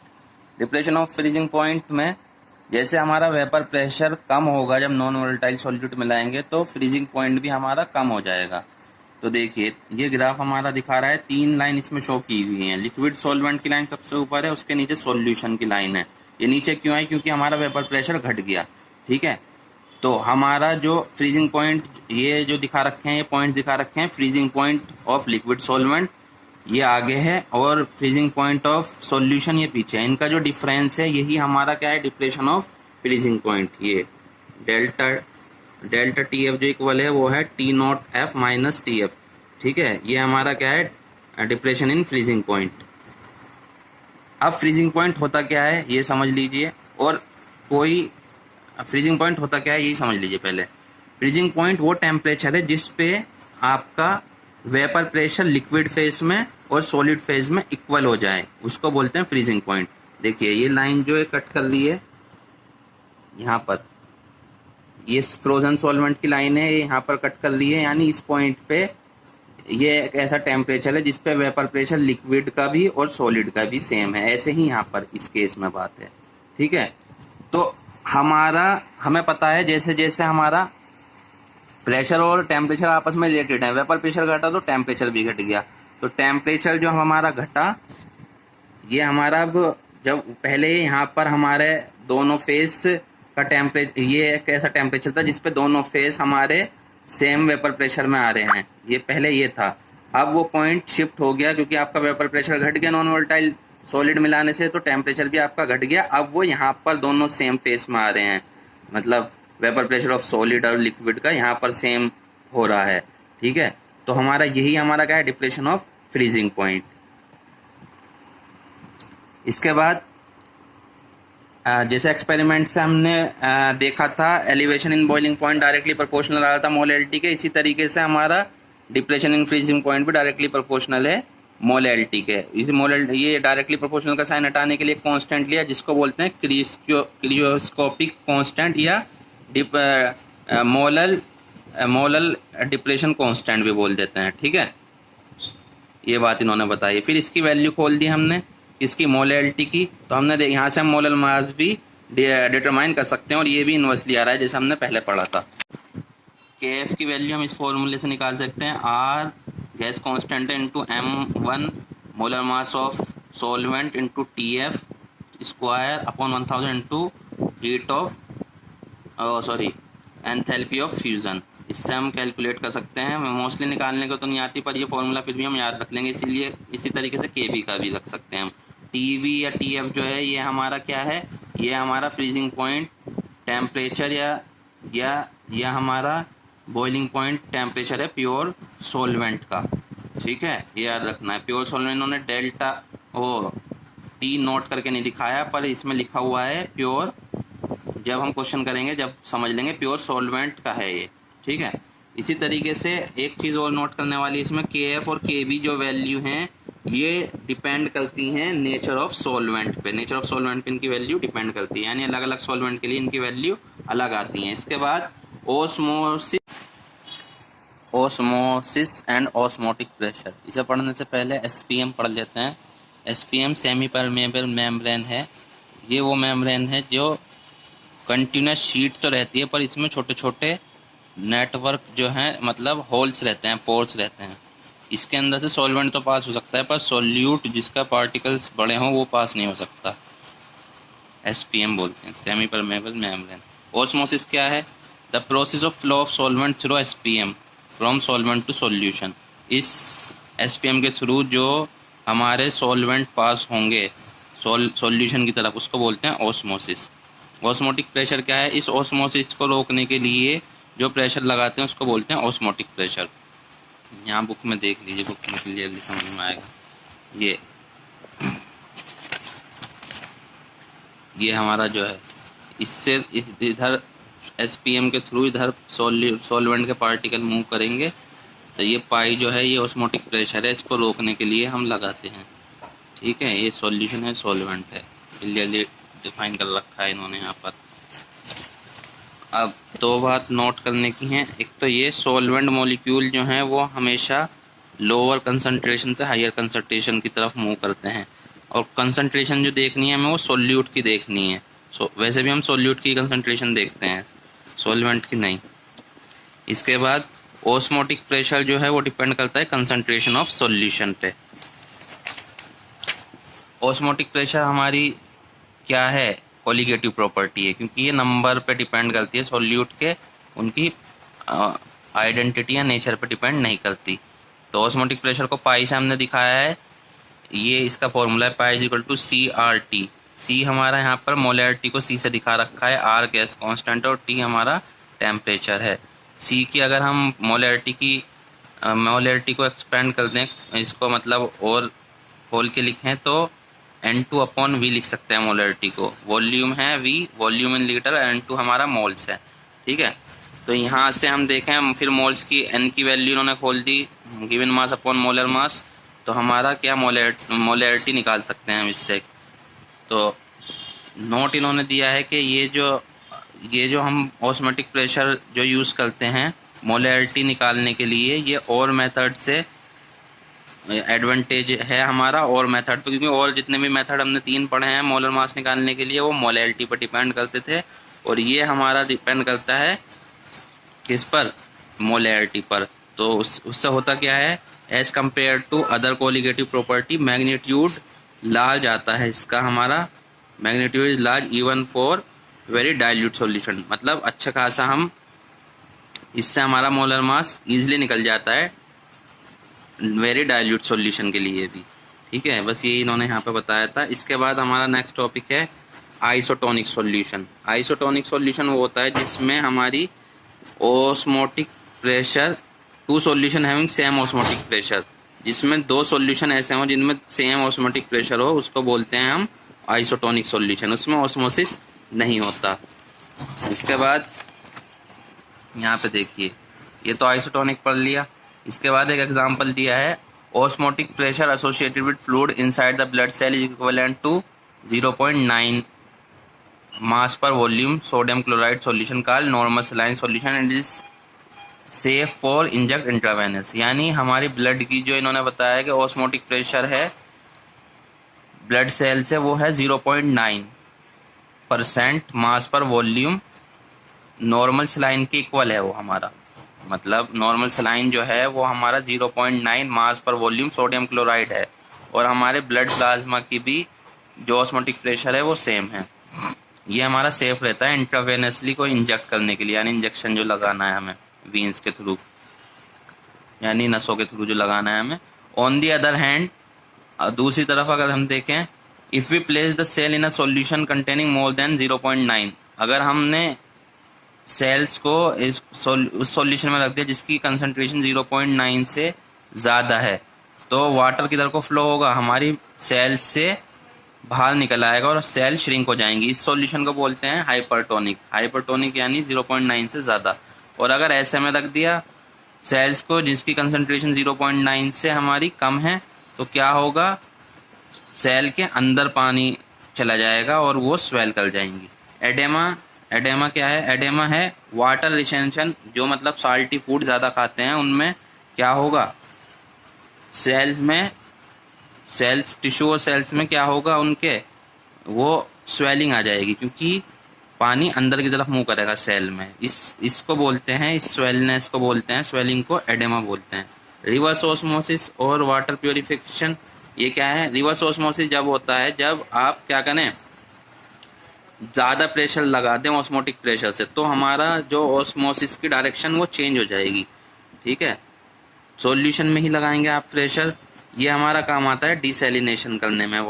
Depression of freezing point में जैसे हमारा वेपर प्रेशर कम होगा जब नॉन वोलेटाइल सॉल्यूट मिलाएंगे, तो फ्रीजिंग पॉइंट भी हमारा कम हो जाएगा। तो देखिए ये ग्राफ हमारा दिखा रहा है, 3 लाइन इसमें शो की हुई हैं। लिक्विड सॉल्वेंट की लाइन सबसे ऊपर है, उसके नीचे सॉल्यूशन की लाइन है। ये नीचे क्यों आई, क्योंकि हमारा वेपर प्रेशर घट गया। ठीक है, तो हमारा जो फ्रीजिंग पॉइंट, ये जो दिखा रखे हैं, ये पॉइंट दिखा रखे हैं, freezing point of liquid solvent ये आगे है, और फ्रीजिंग पॉइंट ऑफ सॉल्यूशन ये पीछे है। इनका जो डिफरेंस है यही हमारा क्या है, डिप्रेशन ऑफ फ्रीजिंग पॉइंट। ये डेल्टा टी एफ जो इक्वल है वो है T not F minus T F. ठीक है, ये हमारा क्या है, डिप्रेशन इन फ्रीजिंग पॉइंट। अब फ्रीजिंग पॉइंट होता क्या है ये समझ लीजिए, और कोई फ्रीजिंग पॉइंट होता क्या है यही समझ लीजिए पहले। फ्रीजिंग पॉइंट वो टेम्परेचर है जिस पे आपका वेपर प्रेशर लिक्विड फेज में और सॉलिड फेज में इक्वल हो जाए, उसको बोलते हैं फ्रीजिंग पॉइंट। देखिए ये लाइन जो है कट कर ली है यहाँ पर, ये फ्रोजन सॉल्वेंट की लाइन है, यहाँ पर कट कर ली है, यानी इस पॉइंट पे ये एक ऐसा टेम्परेचर है जिस पे वेपर प्रेशर लिक्विड का भी और सॉलिड का भी सेम है। ऐसे ही यहाँ पर इस केस में बात है। ठीक है, तो हमें पता है जैसे जैसे हमारा प्रेशर और टेम्परेचर आपस में रिलेटेड है, वेपर प्रेशर घटा तो टेम्परेचर भी घट गया। तो टेम्परेचर जो हमारा घटा, ये हमारा अब जब पहले यहाँ पर हमारे दोनों फेस का टेम्परेचर, ये एक ऐसा टेम्परेचर था जिसपे दोनों फेस हमारे सेम वेपर प्रेशर में आ रहे हैं, ये पहले ये था। अब वो पॉइंट शिफ्ट हो गया क्योंकि आपका वेपर प्रेशर घट गया नॉन वोलेटाइल सॉलिड मिलाने से, तो टेम्परेचर भी आपका घट गया। अब वो यहाँ पर दोनों सेम फेस में आ रहे हैं, मतलब वेपर प्रेशर ऑफ सॉलिड और लिक्विड का यहाँ पर सेम हो रहा है। ठीक है, तो हमारा यही हमारा क्या है, डिप्रेशन ऑफ फ्रीजिंग पॉइंट। इसके बाद जैसे एक्सपेरिमेंट से हमने देखा था elevation in boiling point directly proportional आ रहा था मोलैलिटी के, इसी तरीके से हमारा डिप्रेशन इन फ्रीजिंग पॉइंट भी डायरेक्टली प्रोपोर्शनल है मोलैलिटी के। इस ये डायरेक्टली प्रोपोर्शनल का साइन हटाने के लिए कांस्टेंट लिया, जिसको बोलते हैं क्रियोस्कोपिक कांस्टेंट या मोलर डिप्रेशन कांस्टेंट भी बोल देते हैं। ठीक है, ये बात इन्होंने बताई। फिर इसकी वैल्यू खोल दी हमने, इसकी मोलैलिटी की, तो हमने यहाँ से हम मोलर मास भी डिटरमाइन कर सकते हैं, और ये भी इन्वर्सली आ रहा है जैसे हमने पहले पढ़ा था। के एफ की वैल्यू हम इस फॉर्मूले से निकाल सकते हैं, R gas constant into M1 molar mass of solvent into TF square upon 1000 into heat of enthalpy of fusion. इससे हम कैलकुलेट कर सकते हैं। मोस्टली निकालने को तो नहीं आती, पर ये फॉर्मूला फिर भी हम याद रख लेंगे, इसीलिए इसी तरीके से KB का भी रख सकते हैं हम। TB या TF जो है ये हमारा क्या है, ये हमारा फ्रीजिंग पॉइंट टेम्परेचर या हमारा बॉइलिंग पॉइंट टेम्परेचर है प्योर सॉल्वेंट का। ठीक है, ये याद रखना है। प्योर सॉल्वेंट उन्होंने डेल्टा T नोट करके नहीं दिखाया, पर इसमें लिखा हुआ है प्योर। जब हम क्वेश्चन करेंगे जब समझ लेंगे प्योर सॉल्वेंट का है ये। ठीक है, इसी तरीके से एक चीज़ और नोट करने वाली इसमें KF और KB जो वैल्यू हैं ये डिपेंड करती हैं नेचर ऑफ सॉल्वेंट पे। नेचर ऑफ सॉल्वेंट पे इनकी वैल्यू डिपेंड करती है, यानी अलग अलग सॉल्वेंट के लिए इनकी वैल्यू अलग आती हैं। इसके बाद ओस्मोसिस एंड ऑस्मोटिक प्रेशर, इसे पढ़ने से पहले एसपीएम पढ़ लेते हैं। एसपीएम सेमी परमेबल मेम्ब्रेन है। ये वो मेम्ब्रेन है जो कंटिन्यूस शीट तो रहती है, पर इसमें छोटे छोटे नेटवर्क जो हैं, मतलब होल्स रहते हैं, पोर्स रहते हैं। इसके अंदर से सॉल्वेंट तो पास हो सकता है, पर सॉल्यूट जिसका पार्टिकल्स बड़े हों वो पास नहीं हो सकता। एसपीएम बोलते हैं, सेमी परमेबल मेम्ब्रेन। ऑस्मोसिस क्या है? The process of flow of solvent through SPM from solvent to solution. इस एसपीएम के थ्रू जो हमारे सॉल्वेंट पास होंगे सॉल्यूशन की तरफ, उसको बोलते हैं ऑस्मोसिस। ऑस्मोटिक प्रेशर क्या है? इस ऑस्मोसिस को रोकने के लिए जो प्रेशर लगाते हैं उसको बोलते हैं ऑस्मोटिक प्रेशर। यहाँ बुक में देख लीजिए, बुक में क्लियरली समझ में आएगा। ये हमारा जो है, इससे इधर एसपीएम के थ्रू इधर सॉल्वेंट के पार्टिकल मूव करेंगे, तो ये पाई जो है ये ऑस्मोटिक प्रेशर है, इसको रोकने के लिए हम लगाते हैं। ठीक है, ये सॉल्यूशन है, सॉल्वेंट है, क्लियरली डिफाइन कर रखा है इन्होंने यहाँ पर। अब दो बात नोट करने की हैं। एक तो ये सॉल्वेंट मॉलिक्यूल जो हैं वो हमेशा लोअर कंसंट्रेशन से हायर कंसंट्रेशन की तरफ मूव करते हैं, और कंसंट्रेशन जो देखनी है हमें वो सॉल्यूट की देखनी है। वैसे भी हम सॉल्यूट की कंसंट्रेशन देखते हैं, सॉल्वेंट की नहीं। इसके बाद ऑस्मोटिक प्रेशर जो है वो डिपेंड करता है कंसंट्रेशन ऑफ सॉल्यूशन पे। ऑस्मोटिक प्रेशर हमारी क्या है? कोलिगेटिव प्रॉपर्टी है, क्योंकि ये नंबर पे डिपेंड करती है सॉल्यूट के, उनकी आइडेंटिटी या नेचर पे डिपेंड नहीं करती। तो ऑस्मोटिक प्रेशर को पाई से हमने दिखाया है, ये इसका फॉर्मूला है pi is equal to C R T. C हमारा यहाँ पर मोलैरिटी को सी से दिखा रखा है, आर गैस कांस्टेंट और टी हमारा टेम्परेचर है। सी की अगर हम मोलैरिटी को एक्सपेंड कर दें, इसको मतलब और खोल के लिखें तो N2/V लिख सकते हैं मोलैरिटी को। वॉल्यूम है V, volume in litre, N2 हमारा मोल्स है। ठीक है, तो यहाँ से हम देखें फिर मोल्स की N की वैल्यू इन्होंने खोल दी, given mass upon molar mass, तो हमारा क्या मोलैरिटी निकाल सकते हैं हम इससे। तो नोट इन्होंने दिया है कि ये जो हम ऑस्मोटिक प्रेशर जो यूज़ करते हैं मोलैरिटी निकालने के लिए, ये और मेथड से एडवांटेज है हमारा और मेथड पे, क्योंकि और जितने भी मेथड हमने 3 पढ़े हैं मोलर मास निकालने के लिए वो मोलैरिटी पर डिपेंड करते थे, और ये हमारा डिपेंड करता है किस पर? मोलैरिटी पर। तो उससे होता क्या है, as compare to other colligative property magnitude large आता है इसका, हमारा magnitude is large even for very dilute solution. मतलब अच्छा खासा हम इससे हमारा मोलर मास ईजिली निकल जाता है वेरी डाइल्यूट सॉल्यूशन के लिए भी। ठीक है, बस ये इन्होंने यहाँ पे बताया था। इसके बाद हमारा नेक्स्ट टॉपिक है आइसोटोनिक सॉल्यूशन। आइसोटोनिक सॉल्यूशन वो होता है जिसमें हमारी osmotic pressure, 2 solution having same osmotic pressure, जिसमें 2 सॉल्यूशन ऐसे हों जिनमें सेम ऑस्मोटिक प्रेशर हो, उसको बोलते हैं हम आइसोटोनिक सॉल्यूशन। उसमें ऑस्मोसिस नहीं होता। इसके बाद यहाँ पे देखिए, ये तो आइसोटोनिक पढ़ लिया। इसके बाद एक एग्जांपल दिया है, osmotic pressure associated with fluid inside the blood cell is equivalent to 0.9 mass per volume sodium chloride solution called normal saline solution and is safe for inject intravenous. यानी हमारी ब्लड की जो इन्होंने बताया कि ऑस्मोटिक प्रेशर है blood cell से वो है 0.9% mass per volume, normal saline के इक्वल है वो हमारा। मतलब नॉर्मल सलाइन जो है वो हमारा 0.9 mass per volume sodium chloride है, और हमारे ब्लड प्लाज्मा की भी जो ऑस्मोटिक प्रेशर है वो सेम है। ये हमारा सेफ रहता है इंट्रावेनसली को इंजेक्ट करने के लिए, यानी इंजेक्शन जो लगाना है हमें वीन्स के थ्रू, यानी नसों के थ्रू जो लगाना है हमें। ऑन दी अदर हैंड, दूसरी तरफ अगर हम देखें, if we place the cell in a solution containing more than 0.9, अगर हमने सेल्स को उस सॉल्यूशन में रख दिया जिसकी कंसंट्रेशन 0.9 से ज़्यादा है, तो वाटर किधर को फ्लो होगा? हमारी सेल से बाहर निकल आएगा और सेल श्रिंक हो जाएंगी। इस सॉल्यूशन को बोलते हैं हाइपरटोनिक। हाइपरटोनिक यानी 0.9 से ज़्यादा। और अगर ऐसे में रख दिया सेल्स को जिसकी कंसंट्रेशन 0.9 से हमारी कम है, तो क्या होगा, सेल के अंदर पानी चला जाएगा और वो स्वेल कर जाएंगी। एडेमा क्या है, एडेमा है वाटर रिटेंशन, जो मतलब साल्टी फूड ज़्यादा खाते हैं उनमें क्या होगा, सेल्स टिश्यू और सेल्स में क्या होगा उनके, वो स्वेलिंग आ जाएगी क्योंकि पानी अंदर की तरफ मूव करेगा सेल में। इसको बोलते हैं, इस स्वेलनेस को बोलते हैं, स्वेलिंग को एडेमा बोलते हैं। रिवर्स ऑस्मोसिस और वाटर प्योरिफिकेशन, ये क्या है, रिवर्स ऑस्मोसिस जब होता है जब आप क्या करें, ज़्यादा प्रेशर लगा दें ऑस्मोटिक प्रेशर से, तो हमारा जो ऑस्मोसिस की डायरेक्शन वो चेंज हो जाएगी। ठीक है, सॉल्यूशन में ही लगाएंगे आप प्रेशर, ये हमारा काम आता है डिसैलिनेशन करने में,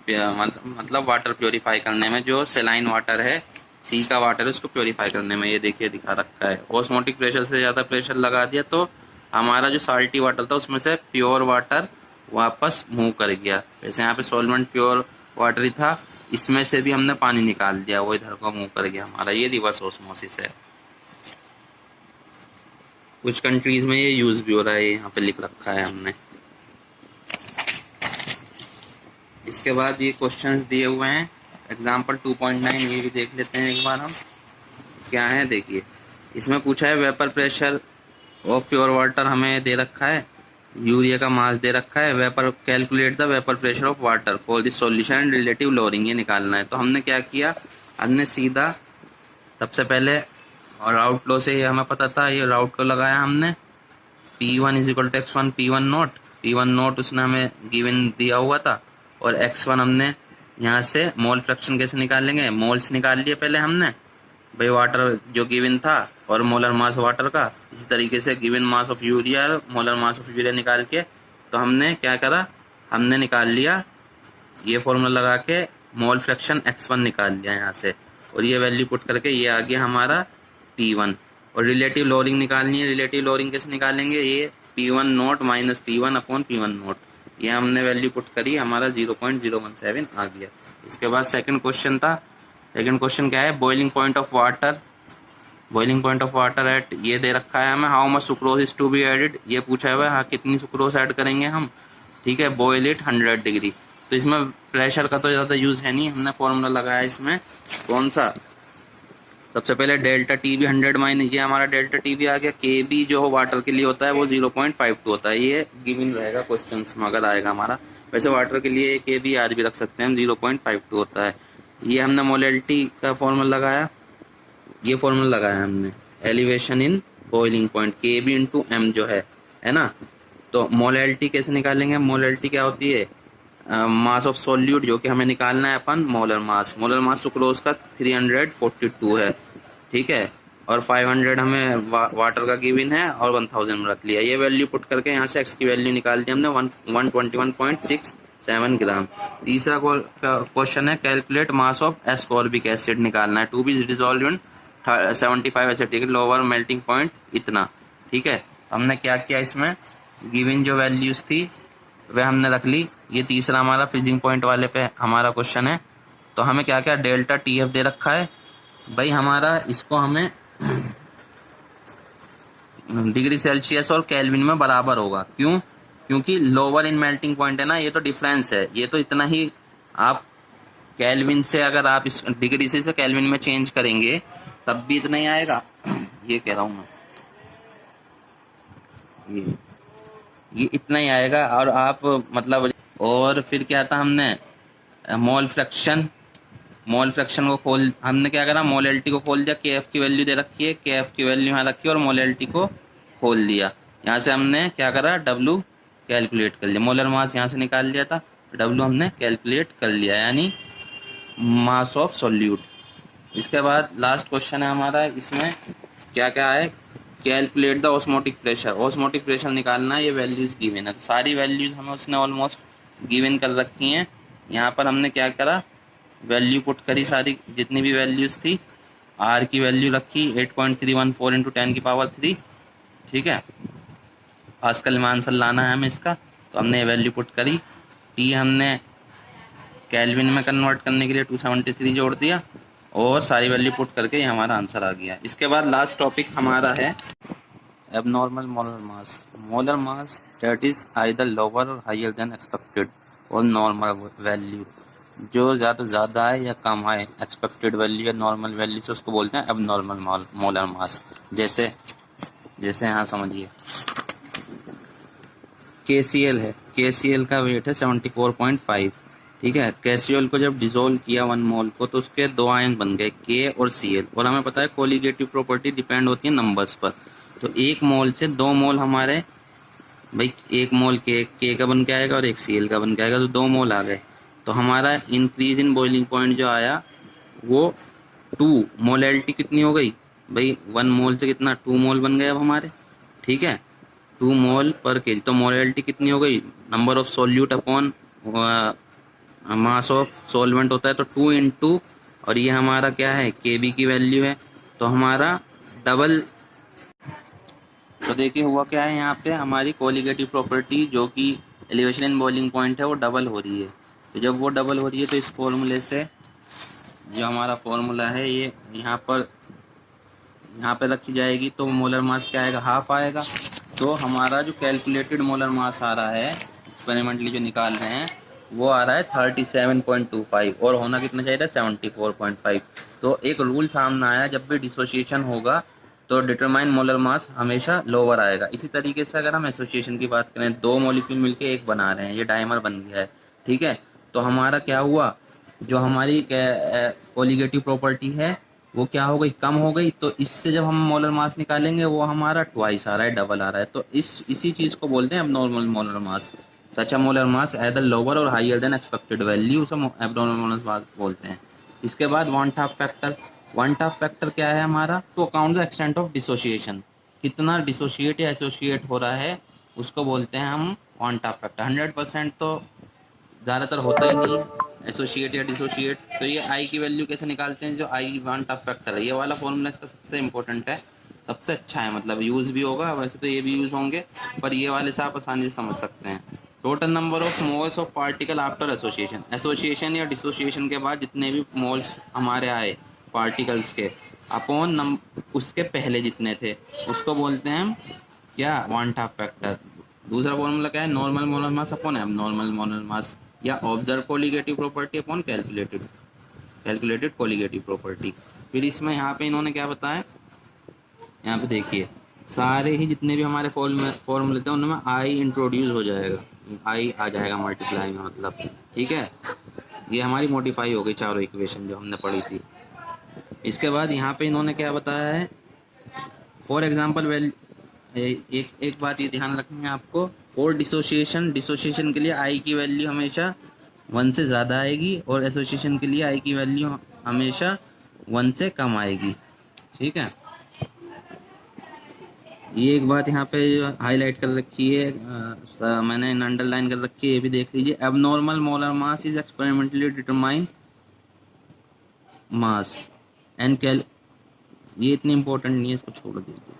मतलब वाटर प्योरीफाई करने में। जो सेलाइन वाटर है, सी का वाटर है, उसको प्योरीफाई करने में। ये देखिए दिखा रखा है, ऑस्मोटिक प्रेशर से ज़्यादा प्रेशर लगा दिया तो हमारा जो साल्टी वाटर था उसमें से प्योर वाटर वापस मूव कर गया। जैसे यहाँ पे सॉल्वेंट प्योर वाटर ही था, इसमें से भी हमने पानी निकाल दिया, वो इधर को मूव कर गया हमारा। ये रिवर्स ऑस्मोसिस है। कुछ कंट्रीज में ये यूज भी हो रहा है, यहाँ पे लिख रखा है हमने। इसके बाद ये क्वेश्चंस दिए हुए हैं एग्जाम्पल 2.9, ये भी देख लेते हैं एक बार हम क्या है। देखिए इसमें पूछा है vapour pressure of pure water, हमें दे रखा है यूरिया का मास दे रखा है, vapour calculate the vapour pressure of water for this solution and relative lowering, ये निकालना है। तो हमने क्या किया, हमने सीधा सबसे पहले और राउट लो से ये हमें पता था, ये राउट लो लगाया हमने, P1 is equal to x1 P1 note उसने हमें गिवन दिया हुआ था, और x1 हमने यहाँ से मोल फ्रैक्शन कैसे निकालेंगे, मोल्स निकाल लिए पहले हमने भाई वाटर जो गिवन था और मोलर मास वाटर का। इसी तरीके से given mass of urea, molar mass of urea निकाल के तो हमने क्या करा, हमने निकाल लिया ये फॉर्मूला लगा के मोल फ्रैक्शन x1 निकाल लिया यहाँ से, और ये वैल्यू पुट करके ये आ गया हमारा P1। और रिलेटिव लोअरिंग निकालनी है, रिलेटिव लोअरिंग कैसे निकालेंगे, ये P1 note minus P1 upon P1 note, ये हमने वैल्यू पुट करी, हमारा 0.017 आ गया। इसके बाद सेकंड क्वेश्चन था, सेकंड क्वेश्चन क्या है, boiling point of water at, ये दे रखा है हमें, how much sucrose is to be added, ये पूछा है हाँ कितनी सुक्रोज ऐड करेंगे हम। ठीक है, बॉयल इट 100 डिग्री। तो इसमें प्रेशर का तो ज़्यादा यूज़ है नहीं, हमने फॉर्मूला लगाया इसमें कौन सा, सबसे पहले डेल्टा टी बी 100 माइनस, ये हमारा डेल्टा टी बी आ गया, के बी जो वाटर के लिए होता है वो 0.52 होता है, ये गिवन रहेगा क्वेश्चन में अगर आएगा हमारा। वैसे वाटर के लिए के बी आज भी रख सकते हैं हम, 0.52 होता है। ये हमने मोलेलिटी का फॉर्मूला लगाया, ये फॉर्मूला लगाया हमने एलिवेशन इन बॉइलिंग पॉइंट, के बी इंटू एम जो है ना। तो मोलेलिटी कैसे निकालेंगे, मोलेलिटी क्या होती है, मास ऑफ सॉल्यूट जो कि हमें निकालना है अपन, मोलर मास सुक्रोज का 342 है। ठीक है, और 500 हमें वाटर का गिवन है और 1000 में रख लिया। ये वैल्यू पुट करके यहाँ से x की वैल्यू निकाल दी हमने 121.67 ग्राम। तीसरा क्वेश्चन है calculate mass of ascorbic acid, निकालना है 2 B dissolve in 75 acetic lower melting point इतना। ठीक है, हमने क्या किया, इसमें गिवन जो वैल्यूज थी वह हमने रख ली। ये तीसरा हमारा फ्रीजिंग पॉइंट वाले पे हमारा क्वेश्चन है। तो हमें क्या क्या डेल्टा TF दे रखा है भाई हमारा, इसको हमें डिग्री सेल्सियस और केल्विन में बराबर होगा। क्यों, क्योंकि लोअर इन मेल्टिंग पॉइंट है ना, ये तो डिफरेंस है, ये तो इतना ही आप केल्विन से अगर आप इस डिग्री से केल्विन में चेंज करेंगे तब भी इतना ही आएगा, ये कह रहा हूँ मैं, ये इतना ही आएगा। और आप मतलब, और फिर क्या था, हमने मोल फ्रैक्शन को खोल, हमने क्या करा, मोलेलिटी को खोल दिया, KF की वैल्यू दे रखी है, KF की वैल्यू यहाँ रखी है और मोलेलिटी को खोल दिया। यहाँ से हमने क्या करा, W कैलकुलेट कर लिया, मोलर मास यहाँ से निकाल लिया था, W हमने कैलकुलेट कर लिया, यानी मास ऑफ सॉल्यूट। इसके बाद लास्ट क्वेश्चन है हमारा, इसमें क्या क्या है, कैलकुलेट द ऑस्मोटिक प्रेशर निकालना है, ये वैल्यूज गिवन है। तो सारी वैल्यूज हमें उसने ऑलमोस्ट गिवन कर रखी हैं। यहाँ पर हमने क्या करा, वैल्यू पुट करी सारी जितनी भी वैल्यूज थी, R की वैल्यू रखी 8.314 इंटू 10 की पावर 3। ठीक है, पास्कल में आंसर लाना है हमें इसका, तो हमने ये वैल्यू पुट करी। T हमने केल्विन में कन्वर्ट करने के लिए 273 जोड़ दिया और सारी वैल्यू पुट करके ये हमारा आंसर आ गया। इसके बाद लास्ट टॉपिक हमारा है abnormal molar mass that is either lower और हायर देन एक्सपेक्टेड और नॉर्मल वैल्यू, जो ज़्यादा है या कम है एक्सपेक्टेड वैल्यू या नॉर्मल वैल्यू से, उसको बोलते हैं एबनॉर्मल मोलर मास। जैसे यहाँ समझिए KCl है, KCl का वेट है 74.5, ठीक है। KCl को जब डिसोल्व किया 1 मोल को तो उसके 2 आयन बन गए K और Cl, और हमें पता है कोलिगेटिव प्रॉपर्टी डिपेंड होती है नंबर्स पर। तो 1 मोल से 2 मोल हमारे भाई 1 मोल K का बन के आएगा और 1 Cl का बन के आएगा, तो 2 मोल आ गए। तो हमारा इंक्रीज इन बॉइलिंग पॉइंट जो आया वो 2 मोलैलिटी कितनी हो गई भाई, 1 मोल से कितना 2 मोल बन गए अब हमारे, ठीक है, 2 मोल पर केजी। तो मोलैलिटी कितनी हो गई, number of solute upon mass of solvent होता है, तो 2 इंटू, और ये हमारा क्या है Kb की वैल्यू है, तो हमारा डबल। तो देखिए हुआ क्या है, यहाँ पे हमारी कोलिगेटिव प्रॉपर्टी जो कि एलिवेशन इन बॉइलिंग पॉइंट है वो डबल हो रही है। तो जब वो डबल हो रही है तो इस फॉर्मूले से जो हमारा फॉर्मूला है ये यहाँ पे रखी जाएगी, तो मोलर मास क्या आएगा, हाफ आएगा। तो हमारा जो कैलकुलेटेड मोलर मास आ रहा है एक्सपेरिमेंटली जो निकाल रहे हैं वो आ रहा है 37.25 और होना कितना चाहिए था 74.5। तो एक रूल सामने आया, जब भी डिसोसिएशन होगा तो डिटरमाइन मोलर मास हमेशा लोअर आएगा। इसी तरीके से अगर हम एसोसिएशन की बात करें, 2 मॉलिक्यूल मिलके एक बना रहे हैं, ये डायमर बन गया है, ठीक है। तो हमारा क्या हुआ, जो हमारी कोलिगेटिव प्रॉपर्टी है वो क्या हो गई, कम हो गई। तो इससे जब हम मोलर मास निकालेंगे वो हमारा ट्वाइस आ रहा है, डबल आ रहा है। तो इसी चीज़ को बोलते हैं एबनॉर्मल मोलर मास। सच अ मोलर मास एदर लोअर और हायर देन एक्सपेक्टेड वैल्यू से एबनॉर्मल मोलर मास बोलते हैं। इसके बाद वांट ऑफ फैक्टर क्या है हमारा, to account the extent of dissociation, कितना डिसोशिएट या एसोसिएट हो रहा है उसको बोलते हैं हम वांट ऑफ फैक्टर। 100% तो ज़्यादातर होता ही नहीं है एसोसिएट या डिसोशिएट। तो ये आई की वैल्यू कैसे निकालते हैं, जो आई वांट ऑफ फैक्टर है, ये वाला फॉर्मूला इसका सबसे इंपॉर्टेंट है, सबसे अच्छा है, मतलब यूज़ भी होगा, वैसे तो ये भी यूज़ होंगे पर ये वाले से आप आसानी से समझ सकते हैं। Total number of moles of particle after association या डिसोसिएशन के बाद जितने भी मोल्स हमारे आए पार्टिकल्स के अपॉन उसके पहले जितने थे उसको बोलते हैं हम क्या, वांट ऑफ फैक्टर। दूसरा फॉर्मूला क्या है, normal molar mass upon abnormal molar mass, या observe colligative property upon calculated colligative property. फिर इसमें यहाँ पे इन्होंने क्या बताया, यहाँ पे देखिए सारे ही जितने भी हमारे फॉर्मूले थे उनमें आई इंट्रोड्यूस हो जाएगा, आई आ जाएगा मल्टीप्लाई में, मतलब ठीक है। ये हमारी मॉडिफाई हो गई चारों इक्वेशन जो हमने पढ़ी थी। इसके बाद यहाँ पे इन्होंने क्या बताया है, फॉर एग्जाम्पल एक बात ये ध्यान रखनी है आपको, फॉर डिसोसिएशन के लिए आई की वैल्यू हमेशा 1 से ज़्यादा आएगी और एसोसिएशन के लिए आई की वैल्यू हमेशा 1 से कम आएगी, ठीक है। ये एक बात यहाँ पे हाईलाइट कर रखी है, मैंने अंडरलाइन कर रखी है, ये भी देख लीजिए। Abnormal molar mass is experimentally determine mass and ये इतनी इंपॉर्टेंट नहीं है, इसको छोड़ दीजिए।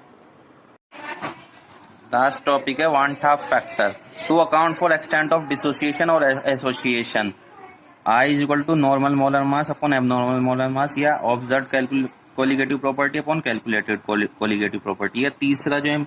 लास्ट टॉपिक है van't Hoff factor to account for extent of dissociation और association. I is equal to normal molar mass upon abnormal molar mass या observe colligative property upon calculated colligative property. या तीसरा जो है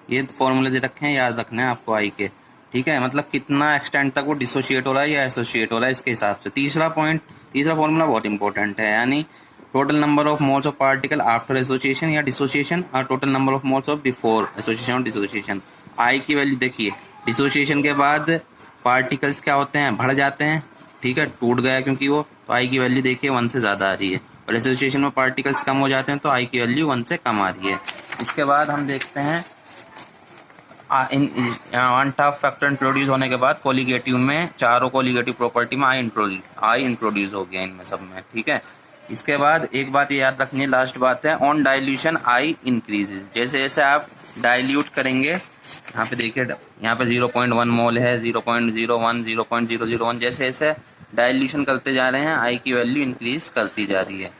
ये फॉर्मूले दे रखे हैं, याद रखना है आपको आई के, ठीक है, मतलब कितना एक्सटेंट तक वो डिसोशिएट हो रहा है या एसोसिएट हो रहा है इसके हिसाब से। तीसरा फॉर्मूला बहुत इंपॉर्टेंट है, यानी total number of moles of particle after association या डिसोसिएशन और total number of moles of before association और डिसोसिएशन। आई की वैल्यू देखिए, डिसोसिएशन के बाद पार्टिकल्स क्या होते हैं, बढ़ जाते हैं, ठीक है, टूट गया क्योंकि वो, तो आई की वैल्यू देखिए 1 से ज़्यादा आ रही है। और एसोसिएशन में पार्टिकल्स कम हो जाते हैं तो आई की वैल्यू 1 से कम आ रही है। इसके बाद हम देखते हैं वांट ऑफ फैक्टर इंट्रोड्यूस होने के बाद कोलिगेटिव में, चारों कोलिगेटिव प्रॉपर्टी में आई इंट्रोड्यूस हो गया इनमें सब में, ठीक है। इसके बाद एक बात ये याद रखनी है, लास्ट बात है, ऑन डाइल्यूशन आई इंक्रीजेज। जैसे जैसे आप डाइल्यूट करेंगे, यहाँ पे देखिए यहाँ पे 0.1 मोल है, 0.01, 0.001, जैसे जैसे डाइल्यूशन करते जा रहे हैं आई की वैल्यू इंक्रीज करती जा रही है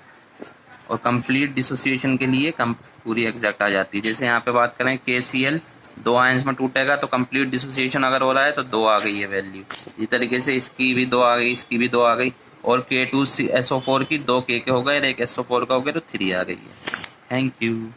और कंप्लीट डिसोसिएशन के लिए पूरी एग्जैक्ट आ जाती है। जैसे यहाँ पे बात करें KCl 2 आयंस में टूटेगा तो कंप्लीट डिसोसिएशन अगर हो रहा है तो 2 आ गई है वैल्यू। इसी तरीके से इसकी भी 2 आ गई, इसकी भी 2 आ गई, और K2SO4 की 2 K के हो गए, एक SO4 का हो गया तो 3 आ गई है। Thank you.